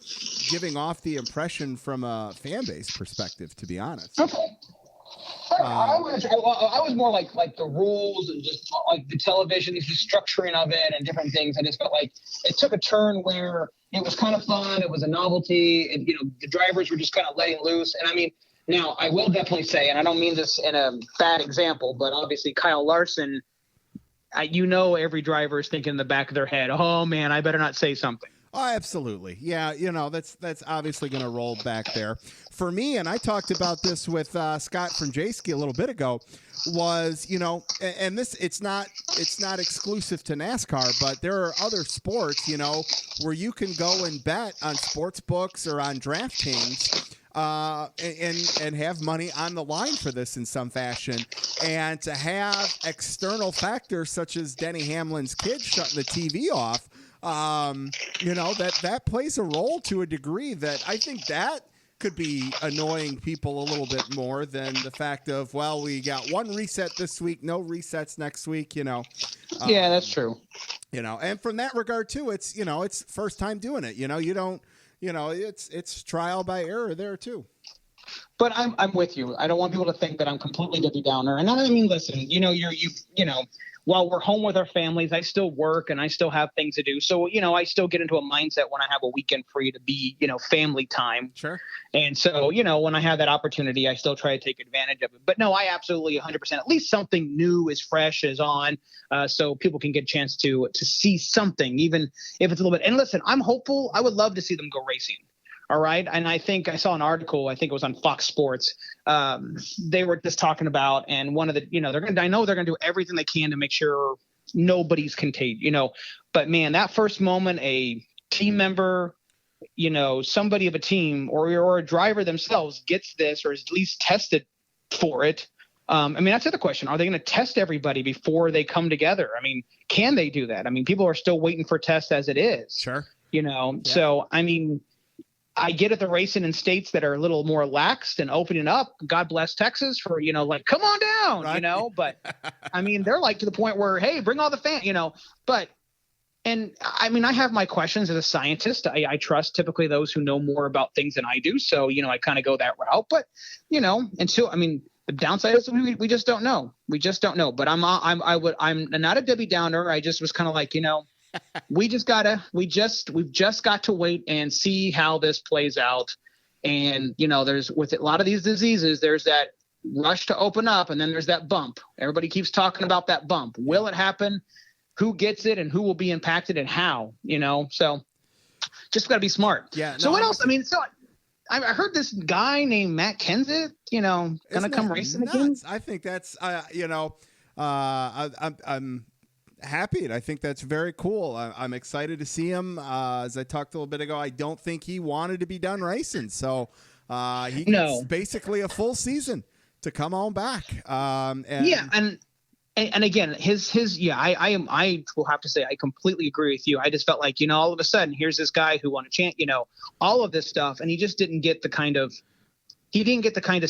giving off the impression from a fan base perspective, to be honest. Okay. I was more like the rules and just like the television, the structuring of it and different things. I just felt like it took a turn where it was kind of fun. It was a novelty. And, the drivers were just kind of letting loose. And I mean, now I will definitely say, and I don't mean this in a bad example, but obviously Kyle Larson, every driver is thinking in the back of their head, oh man, I better not say something. Oh, absolutely. Yeah, that's obviously going to roll back there. For me, and I talked about this with Scott from Jayski a little bit ago, was, and this it's not exclusive to NASCAR, but there are other sports, where you can go and bet on sports books or on DraftKings and have money on the line for this in some fashion. And to have external factors such as Denny Hamlin's kid shutting the TV off, that plays a role to a degree that I think that could be annoying people a little bit more than the fact of, well, we got one reset this week, no resets next week, Yeah, that's true. And from that regard too, it's, it's first time doing it, you don't, it's trial by error there too. But I'm with you. I don't want people to think that I'm completely Debbie Downer. And I mean, listen, while we're home with our families, I still work and I still have things to do. So, I still get into a mindset when I have a weekend free to be, family time. Sure. And so, when I have that opportunity, I still try to take advantage of it. But no, I absolutely 100%, at least something new is fresh is on. So people can get a chance to see something, even if it's a little bit. And listen, I'm hopeful. I would love to see them go racing. All right. And I think I saw an article, I think it was on Fox Sports. They were just talking about, and one of the, I know they're going to do everything they can to make sure nobody's contagious, but man, that first moment, a team member, somebody of a team or a driver themselves gets this, or is at least tested for it. That's the other question. Are they going to test everybody before they come together? I mean, can they do that? I mean, people are still waiting for tests as it is. Sure. Yeah. So, I get it, the racing in states that are a little more laxed and opening up. God bless Texas for, come on down, right. But they're like to the point where, hey, bring all the fans, I have my questions as a scientist. I trust typically those who know more about things than I do. So, I kind of go that route, but, until, the downside is we just don't know. We just don't know, but I'm not a Debbie Downer. I just was kind of like, we've just got to wait and see how this plays out. And, there's with a lot of these diseases, there's that rush to open up and then there's that bump. Everybody keeps talking about that bump. Will it happen? Who gets it and who will be impacted and how, so just got to be smart. Yeah. So what else? I heard this guy named Matt Kenseth, going to come racing again. I think that's, I'm happy, and I think that's very cool. I'm excited to see him. As I talked a little bit ago, I don't think he wanted to be done racing, so he gets basically a full season to come on back. And again, I will have to say I completely agree with you. I just felt like all of a sudden here's this guy who won a chance, all of this stuff, and he just didn't get the kind of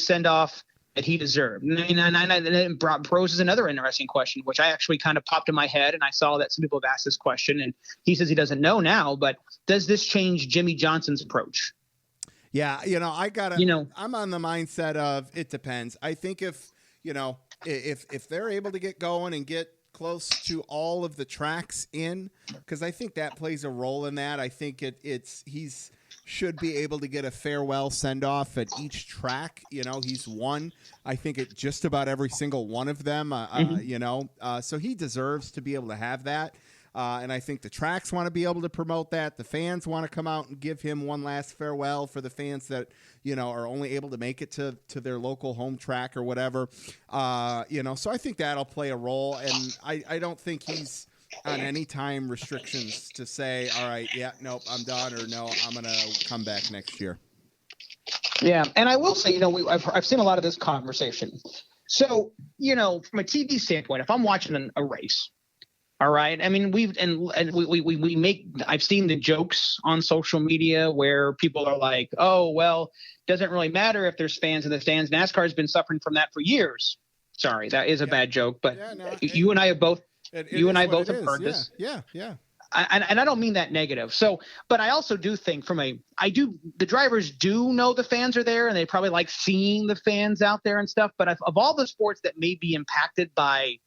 send off that he deserved. And it poses another interesting question, which I actually kind of popped in my head, and I saw that some people have asked this question, and he says he doesn't know now, but does this change Jimmy Johnson's approach? Yeah, I'm on the mindset of it depends. I think if they're able to get going and get close to all of the tracks in, because I think that plays a role in that. I think he's should be able to get a farewell send-off at each track. He's won, I think, at just about every single one of them, so he deserves to be able to have that. And I think the tracks want to be able to promote that. The fans want to come out and give him one last farewell for the fans that, are only able to make it to their local home track or whatever. So I think that'll play a role. And I don't think he's on any time restrictions to say, all right, yeah, nope, I'm done, or no, I'm going to come back next year. Yeah. And I will say, I've seen a lot of this conversation. So, from a TV standpoint, if I'm watching a race, all right. I mean, I've seen the jokes on social media where people are like, oh, well, doesn't really matter if there's fans in the stands. NASCAR has been suffering from that for years. Sorry, that is a bad joke, but you and I have both have heard this. Yeah. And I don't mean that negative. So, but I also do think the drivers do know the fans are there and they probably like seeing the fans out there and stuff. But of all the sports that may be impacted by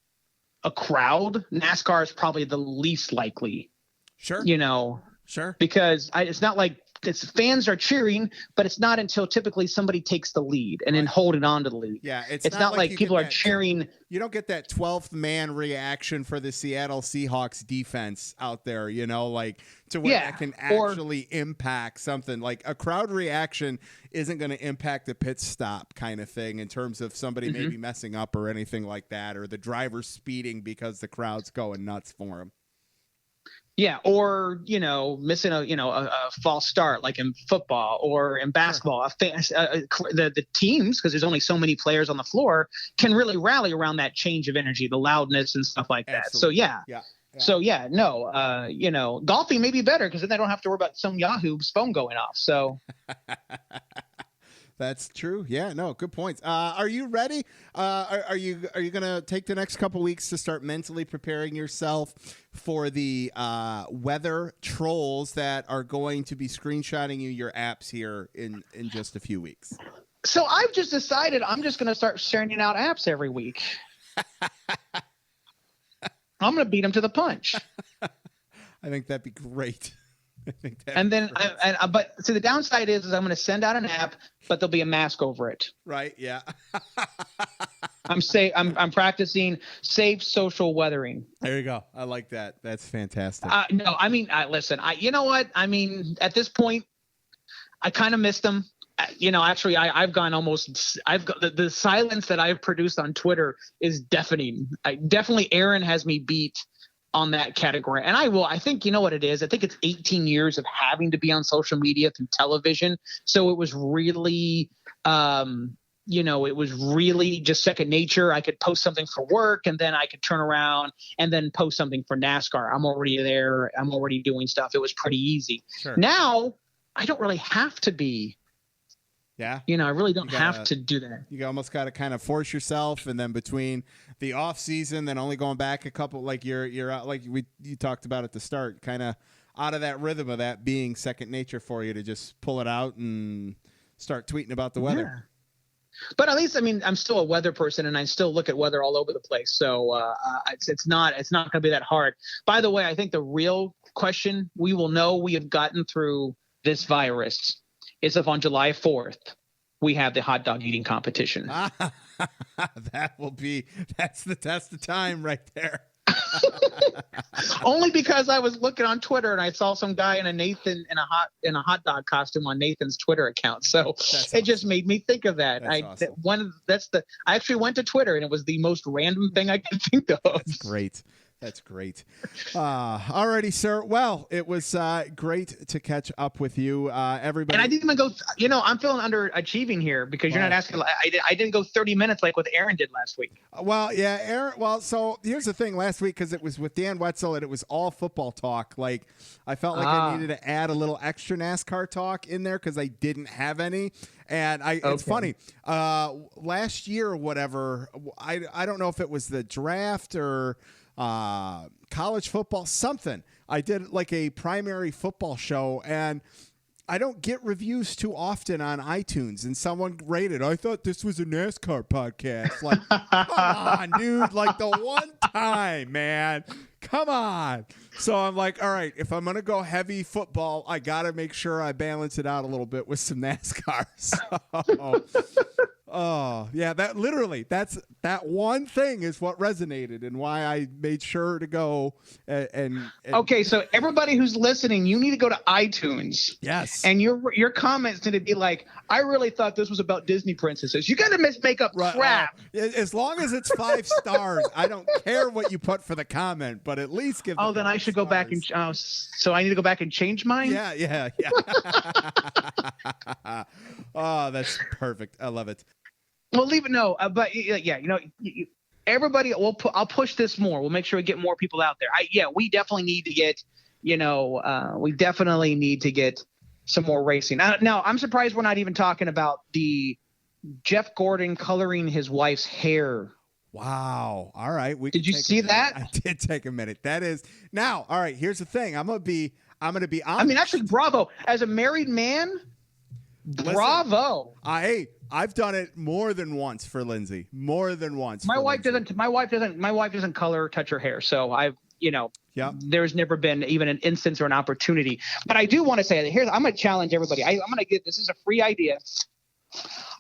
a crowd, NASCAR is probably the least likely. Sure. Sure. Because it's not like fans are cheering, but it's not until typically somebody takes the lead and then holding on to the lead. Yeah, it's not like people are cheering. You don't get that 12th man reaction for the Seattle Seahawks defense out there, to where that can actually impact something. Like a crowd reaction isn't going to impact a pit stop kind of thing in terms of somebody maybe messing up or anything like that, or the driver speeding because the crowd's going nuts for him. Yeah, or missing a false start like in football or in basketball. The teams, because there's only so many players on the floor, can really rally around that change of energy, the loudness and stuff like that. Absolutely. So golfing may be better because then they don't have to worry about some Yahoo's phone going off. So. That's true. Yeah, no, good points. Are you ready? Are you going to take the next couple weeks to start mentally preparing yourself for the weather trolls that are going to be screenshotting you your apps here in just a few weeks? So I've just decided I'm just going to start sending out apps every week. I'm going to beat them to the punch. I think that'd be great. But the downside is I'm going to send out an app, but there'll be a mask over it. Right. Yeah. I'm practicing safe social weathering. There you go. I like that. That's fantastic. No, I mean, listen, you know what? I mean, at this point, I kind of missed them. Actually, I've got the silence that I've produced on Twitter is deafening. Definitely Aaron has me beat on that category. And I think, you know what it is? I think it's 18 years of having to be on social media through television. So it was really, it was really just second nature. I could post something for work and then I could turn around and then post something for NASCAR. I'm already there. I'm already doing stuff. It was pretty easy. Sure. Now I don't really have to be. Yeah. I really don't have to do that. You almost got to kind of force yourself. And then between the off season, then only going back a couple, like you're out, like you talked about at the start, kind of out of that rhythm of that being second nature for you to just pull it out and start tweeting about the weather. Yeah. But at least, I mean, I'm still a weather person and I still look at weather all over the place. So it's not going to be that hard. By the way, I think the real question we will know we have gotten through this virus is if on July 4th, we have the hot dog eating competition. That's the test of time right there. Only because I was looking on Twitter and I saw some guy in a hot dog costume on Nathan's Twitter account. So it just made me think of that. That's awesome. I actually went to Twitter and it was the most random thing I could think of. That's great. That's great. All righty, sir. Well, it was great to catch up with you, everybody. And I didn't even go, I'm feeling underachieving here because you're not asking. I didn't go 30 minutes like what Aaron did last week. Well, yeah, Aaron. Well, so here's the thing. Last week, because it was with Dan Wetzel and it was all football talk, like I felt like I needed to add a little extra NASCAR talk in there because I didn't have any. And it's funny. Last year or whatever, I don't know if it was the draft or college football, something. I did like a primary football show and I don't get reviews too often on iTunes and someone rated, I thought this was a NASCAR podcast. Like, come on, dude. Like the one time, man. Come on. So I'm like, all right, if I'm going to go heavy football, I got to make sure I balance it out a little bit with some NASCAR. So, Oh, yeah, that one thing is what resonated and why I made sure to go and Okay, so everybody who's listening, you need to go to iTunes. Yes. And your comments need to be like, I really thought this was about Disney princesses. You got to make up crap. As long as it's 5 stars, I don't care what you put for the comment, but at least give. Then I should go back and so I need to go back and change mine. Yeah. Oh, that's perfect. I love it. Well, leave it. No, but yeah, everybody. I'll push this more. We'll make sure we get more people out there. We definitely need to get. We definitely need to get some more racing. Now, I'm surprised we're not even talking about the Jeff Gordon coloring his wife's hair. Wow. All right. Did you see that? I did take a minute. That is now. All right. Here's the thing. I'm gonna be honest. I mean, actually, bravo. As a married man, bravo. I've done it more than once for Lindsay. More than once. My wife doesn't color or touch her hair. So there's never been even an instance or an opportunity. But I do want to say that I'm going to challenge everybody. I'm going to give this is a free idea.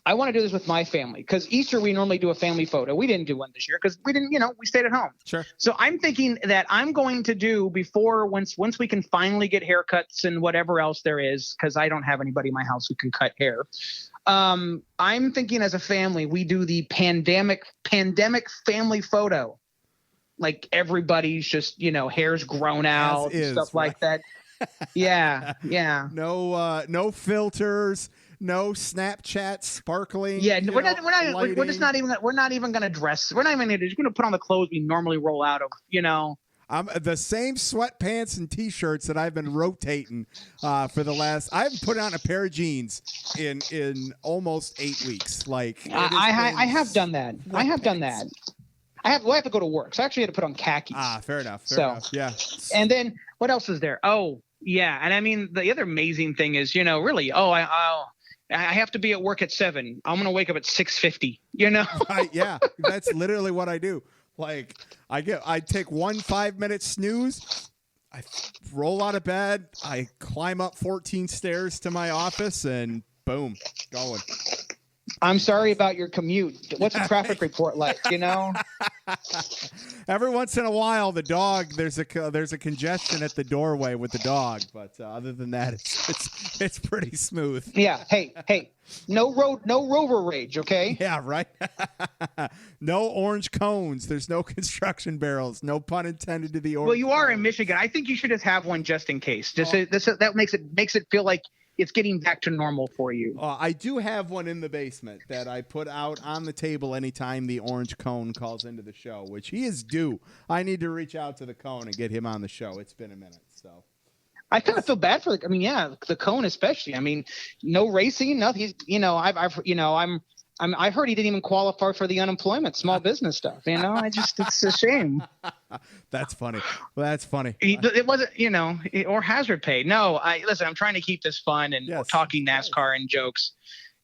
I want to do this with my family because Easter we normally do a family photo. We didn't do one this year because we didn't, we stayed at home. Sure. So I'm thinking that I'm going to do once we can finally get haircuts and whatever else there is, because I don't have anybody in my house who can cut hair. I'm thinking as a family we do the pandemic family photo. Like everybody's just, hair's grown out and stuff like that. Yeah. No filters. No Snapchat sparkling. Yeah, we're not even gonna dress. We're not even just gonna put on the clothes we normally roll out of. I'm the same sweatpants and T-shirts that I've been rotating for the last. I haven't put on a pair of jeans in almost 8 weeks. Like I have done that. I have done that. I have to go to work, so I actually had to put on khakis. Fair enough. Yeah. And then what else is there? Oh, yeah. And I mean, the other amazing thing is, really, I have to be at work at 7. I'm going to wake up at 6:50, Right, yeah. That's literally what I do. Like I take 1 5-minute snooze. I roll out of bed. I climb up 14 stairs to my office and boom, going. I'm sorry about your commute. What's the traffic report like? Every once in a while, the dog there's a congestion at the doorway with the dog, but other than that, it's pretty smooth. Yeah. Hey, no rover rage, okay? Yeah, right. No orange cones. There's no construction barrels. No pun intended to the orange. Well, you are cones. in Michigan. I think you should just have one just in case. That makes it feel like it's getting back to normal for you. I do have one in the basement that I put out on the table anytime the orange cone calls into the show, which he is due. I need to reach out to the cone and get him on the show. It's been a minute, so. I kind of feel bad for the cone especially. I mean, no racing, nothing. I heard he didn't even qualify for the unemployment, small business stuff. It's a shame. That's funny. Well, that's funny. It wasn't, or hazard pay. No, I'm trying to keep this fun and talking NASCAR and jokes,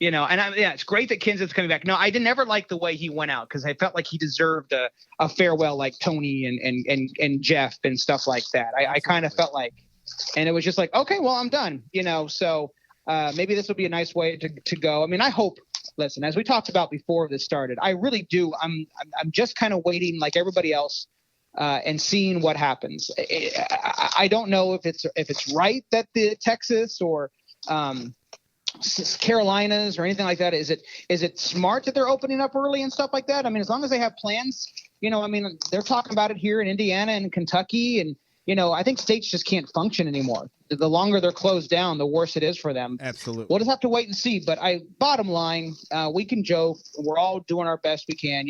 and it's great that Kenseth's coming back. No, I didn't ever like the way he went out because I felt like he deserved a farewell like Tony and Jeff and stuff like that. I kind of felt like, and it was just like, okay, well, I'm done, so maybe this will be a nice way to go. I mean, I hope. Listen, as we talked about before this started, I really do. I'm just kind of waiting like everybody else and seeing what happens. I don't know if it's right that the Texas or Carolinas or anything like that. Is it smart that they're opening up early and stuff like that? I mean, as long as they have plans, they're talking about it here in Indiana and Kentucky and. I think states just can't function anymore. The longer they're closed down, the worse it is for them. Absolutely. We'll just have to wait and see. But bottom line, we can joke. We're all doing our best we can.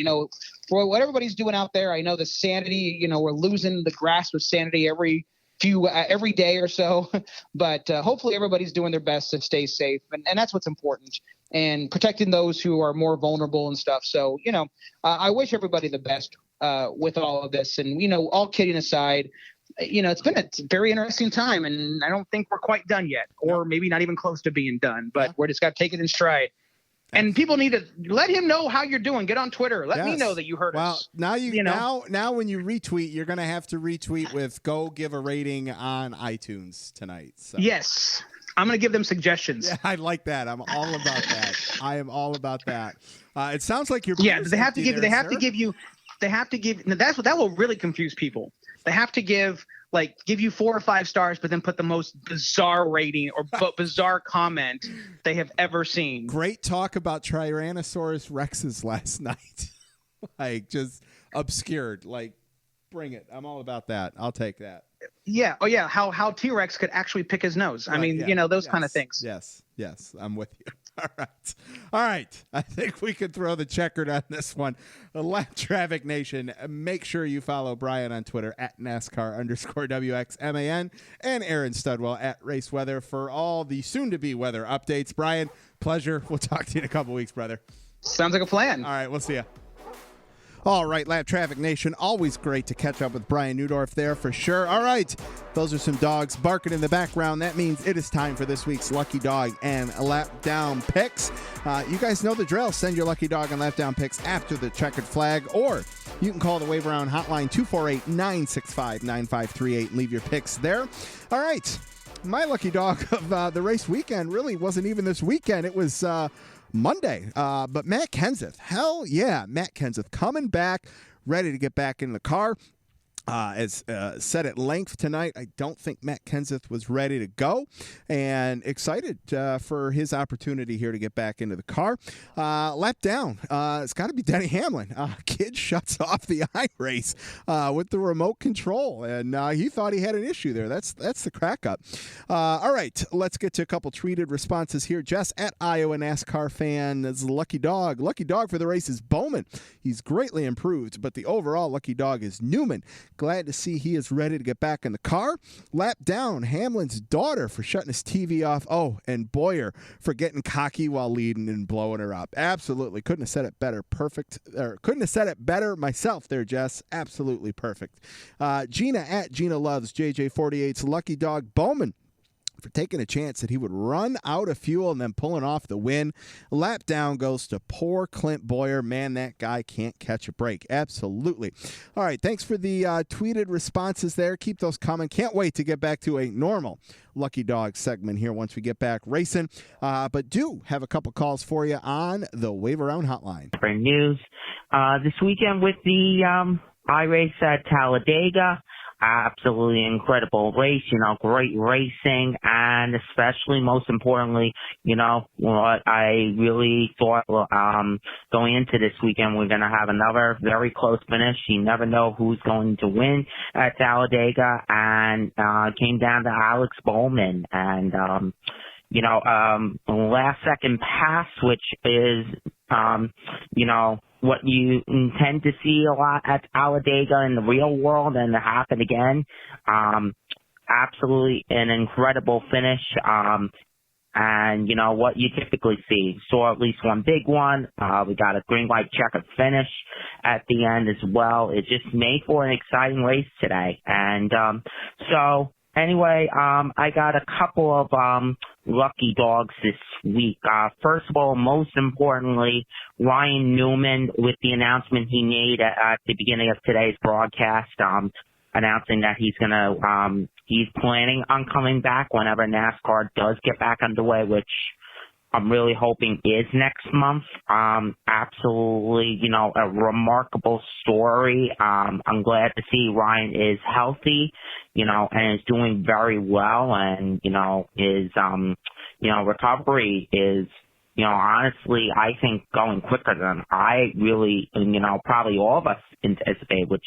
For what everybody's doing out there, I know the sanity, we're losing the grasp of sanity every day or so. But hopefully everybody's doing their best to stay safe. And that's what's important. And protecting those who are more vulnerable and stuff. So, I wish everybody the best with all of this. And, all kidding aside, it's been a very interesting time, and I don't think we're quite done yet, or maybe not even close to being done, but we're just got to take it in stride. And people need to let him know how you're doing. Get on Twitter. Let me know that you heard us. Now now when you retweet, you're going to have to retweet with go give a rating on iTunes tonight. So. Yes. I'm going to give them suggestions. Yeah, I like that. I'm all about that. I am all about that. It sounds like you're. Yeah, they have to give. They have to give you. They have to give. That will really confuse people. They have to give you 4 or 5 stars, but then put the most bizarre rating or bizarre comment they have ever seen. Great talk about Tyrannosaurus Rexes last night. Just obscured. Bring it. I'm all about that. I'll take that. Yeah. Oh yeah. How T-Rex could actually pick his nose. I mean, those kind of things. Yes. I'm with you. All right. I think we could throw the checkered on this one. Lap Traffic Nation, make sure you follow Brian on Twitter at NASCAR_WXMAN and Aaron Studwell at Race Weather for all the soon-to-be weather updates. Brian, pleasure. We'll talk to you in a couple weeks, brother. Sounds like a plan. All right. We'll see you. All right, Lap Traffic Nation, always great to catch up with Brian Newdorf there for sure. All right, those are some dogs barking in the background. That means it is time for this week's Lucky Dog and Lap Down picks. You guys know the drill. Send your Lucky Dog and Lap Down picks after the checkered flag, or you can call the Wave Around hotline 248-965-9538 and leave your picks there. All right, my lucky dog of the race weekend really wasn't even this weekend. It was Monday. But Matt Kenseth, hell yeah, Matt Kenseth coming back, ready to get back in the car. As said at length tonight, I don't think Matt Kenseth was ready to go, and excited for his opportunity here to get back into the car. Lap down, it's got to be Denny Hamlin. Kid shuts off the iRace with the remote control, and he thought he had an issue there. That's the crack up. All right, let's get to a couple tweeted responses here. Jess at Iowa NASCAR fan is lucky dog. Lucky dog for the race is Bowman. He's greatly improved, but the overall lucky dog is Newman. Glad to see he is ready to get back in the car. Lap down, Hamlin's daughter for shutting his TV off. Oh, and Boyer for getting cocky while leading and blowing her up. Absolutely. Couldn't have said it better. Perfect. Or couldn't have said it better myself there, Jess. Absolutely perfect. Gina at Gina Loves JJ48's lucky dog Bowman for taking a chance that he would run out of fuel and then pulling off the win. Lap down goes to poor Clint Boyer. Man, that guy can't catch a break. Absolutely. All right, thanks for the tweeted responses there. Keep those coming. Can't wait to get back to a normal Lucky Dog segment here once we get back racing. But do have a couple calls for you on the Wave Around hotline. Great news. This weekend with the iRace at Talladega. Absolutely incredible race, great racing, and especially most importantly, what I really thought going into this weekend, we're going to have another very close finish. You never know who's going to win at Talladega, and came down to Alex Bowman, and last second pass, which is, what you intend to see a lot at Talladega in the real world, and to happen again. Absolutely an incredible finish. And what you typically see. Saw at least one big one. We got a green light checkered finish at the end as well. It just made for an exciting race today. And, anyway, I got a couple of lucky dogs this week. First of all, most importantly, Ryan Newman, with the announcement he made at the beginning of today's broadcast, announcing that he's planning on coming back whenever NASCAR does get back underway, which I'm really hoping is next month. Absolutely, a remarkable story. I'm glad to see Ryan is healthy, and is doing very well, and, his, recovery is, honestly, I think going quicker than I really, probably all of us anticipate, which,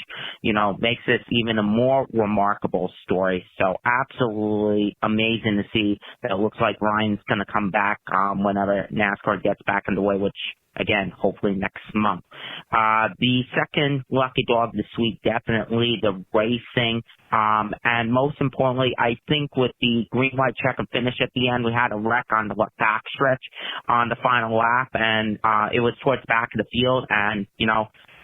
makes this even a more remarkable story. So absolutely amazing to see that it looks like Ryan's going to come back whenever NASCAR gets back underway, which, again, hopefully next month. The second lucky dog this week, definitely the racing. And most importantly, I think with the green light checker finish at the end, we had a wreck on the back stretch on the final lap, and it was towards the back of the field. And,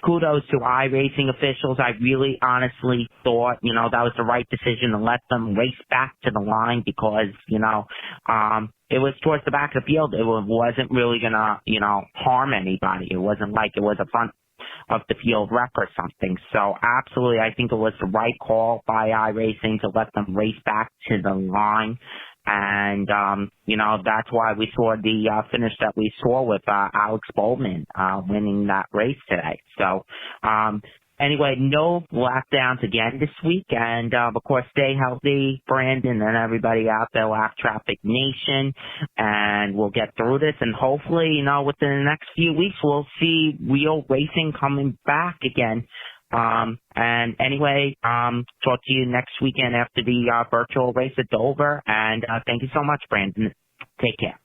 kudos to iRacing officials. I really honestly thought, that was the right decision to let them race back to the line because, it was towards the back of the field. It wasn't really going to, harm anybody. It wasn't like it was a front of the field wreck or something. So absolutely, I think it was the right call by iRacing to let them race back to the line. And, that's why we saw the finish that we saw with Alex Bowman winning that race today. So, anyway, no lockdowns again this week. And, of course, stay healthy, Brandon, and everybody out there, Lap Traffic Nation. And we'll get through this. And hopefully, within the next few weeks, we'll see real racing coming back again. And anyway, talk to you next weekend after the virtual race at Dover. And thank you so much, Brandon. Take care.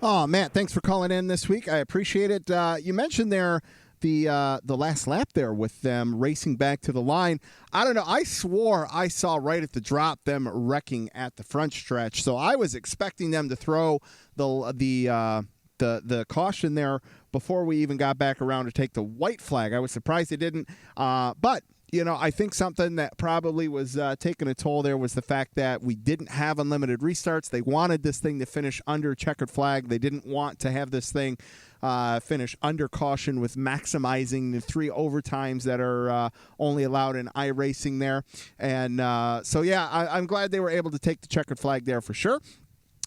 Oh, Matt, thanks for calling in this week. I appreciate it. You mentioned there the last lap there with them racing back to the line. I don't know. I swore I saw right at the drop them wrecking at the front stretch. So I was expecting them to throw the caution there before we even got back around to take the white flag. I was surprised they didn't. But I think something that probably was taking a toll there was the fact that we didn't have unlimited restarts. They wanted this thing to finish under checkered flag. They didn't want to have this thing finish under caution with maximizing the 3 overtimes that are only allowed in iRacing there. And I'm glad they were able to take the checkered flag there for sure.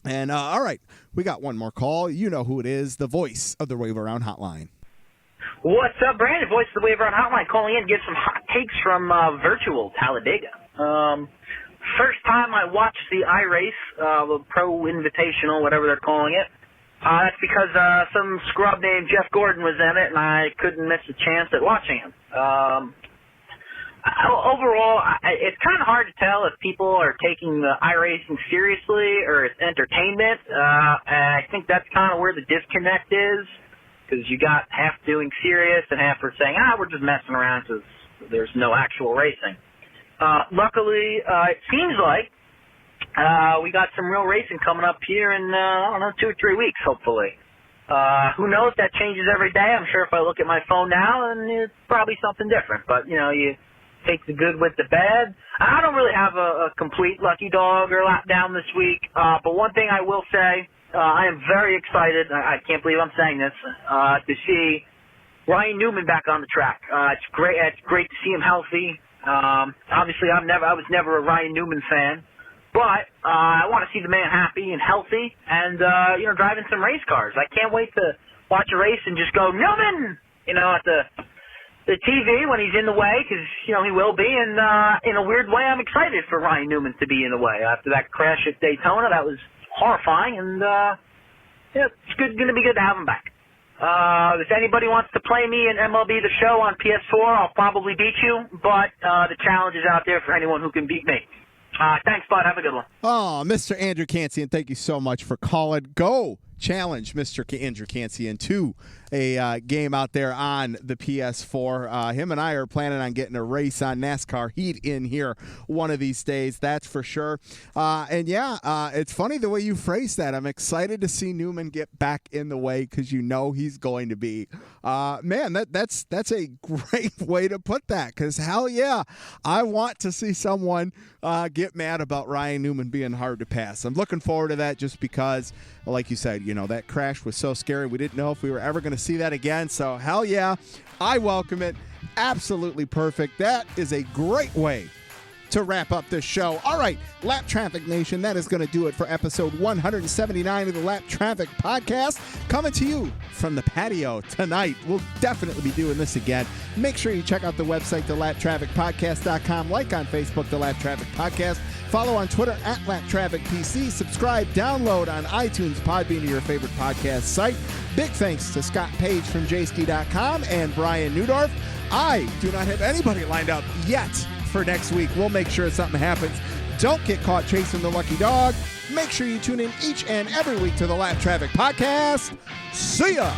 And all right, we got one more call. You know who it is, the voice of the Wave Around Hotline. What's up, Brandon? Voice of the Wave Around Hotline, calling in to give some hot takes from virtual Talladega. First time I watched the iRace, the Pro Invitational, whatever they're calling it. That's because some scrub named Jeff Gordon was in it, and I couldn't miss a chance at watching him. Overall, it's kind of hard to tell if people are taking the iRacing seriously or it's entertainment. And I think that's kind of where the disconnect is, because you got half doing serious and half are saying, we're just messing around because there's no actual racing. Luckily, it seems like we got some real racing coming up here in, 2 or 3 weeks, hopefully. Who knows? That changes every day. I'm sure if I look at my phone now, and it's probably something different. But, you take the good with the bad. I don't really have a complete lucky dog or lap down this week, but one thing I will say, I am very excited, I can't believe I'm saying this, to see Ryan Newman back on the track. It's great to see him healthy. Obviously, I was never a Ryan Newman fan, but I want to see the man happy and healthy and, driving some race cars. I can't wait to watch a race and just go, Newman, at the TV when he's in the way, because, he will be. And in a weird way, I'm excited for Ryan Newman to be in the way. After that crash at Daytona, that was horrifying. And, it's going to be good to have him back. If anybody wants to play me in MLB The Show on PS4, I'll probably beat you. But the challenge is out there for anyone who can beat me. Thanks, bud. Have a good one. Oh, Mr. Andrew Cansian, thank you so much for calling. Go challenge Mr. Andrew Cansian to a game out there on the PS4. Him and I are planning on getting a race on NASCAR Heat in here one of these days, that's for sure. It's funny the way you phrase that. I'm excited to see Newman get back in the way because he's going to be. That's a great way to put that, because hell yeah, I want to see someone get mad about Ryan Newman being hard to pass. I'm looking forward to that just because, like you said, that crash was so scary. We didn't know if we were ever going to see that again. So hell yeah, I welcome it. Absolutely perfect. That is a great way to wrap up this show. All right, Lap Traffic Nation, that is going to do it for episode 179 of the Lap Traffic Podcast. Coming to you from the patio tonight. We'll definitely be doing this again. Make sure you check out the website, thelaptrafficpodcast.com. Like on Facebook, The Lap Traffic Podcast. Follow on Twitter at LapTrafficPC. Subscribe, download on iTunes, Podbean, or your favorite podcast site. Big thanks to Scott Page from Jayski.com and Brian Newdorf. I do not have anybody lined up yet for next week. We'll make sure something happens. Don't get caught chasing the lucky dog. Make sure you tune in each and every week to the Lap Traffic Podcast. See ya!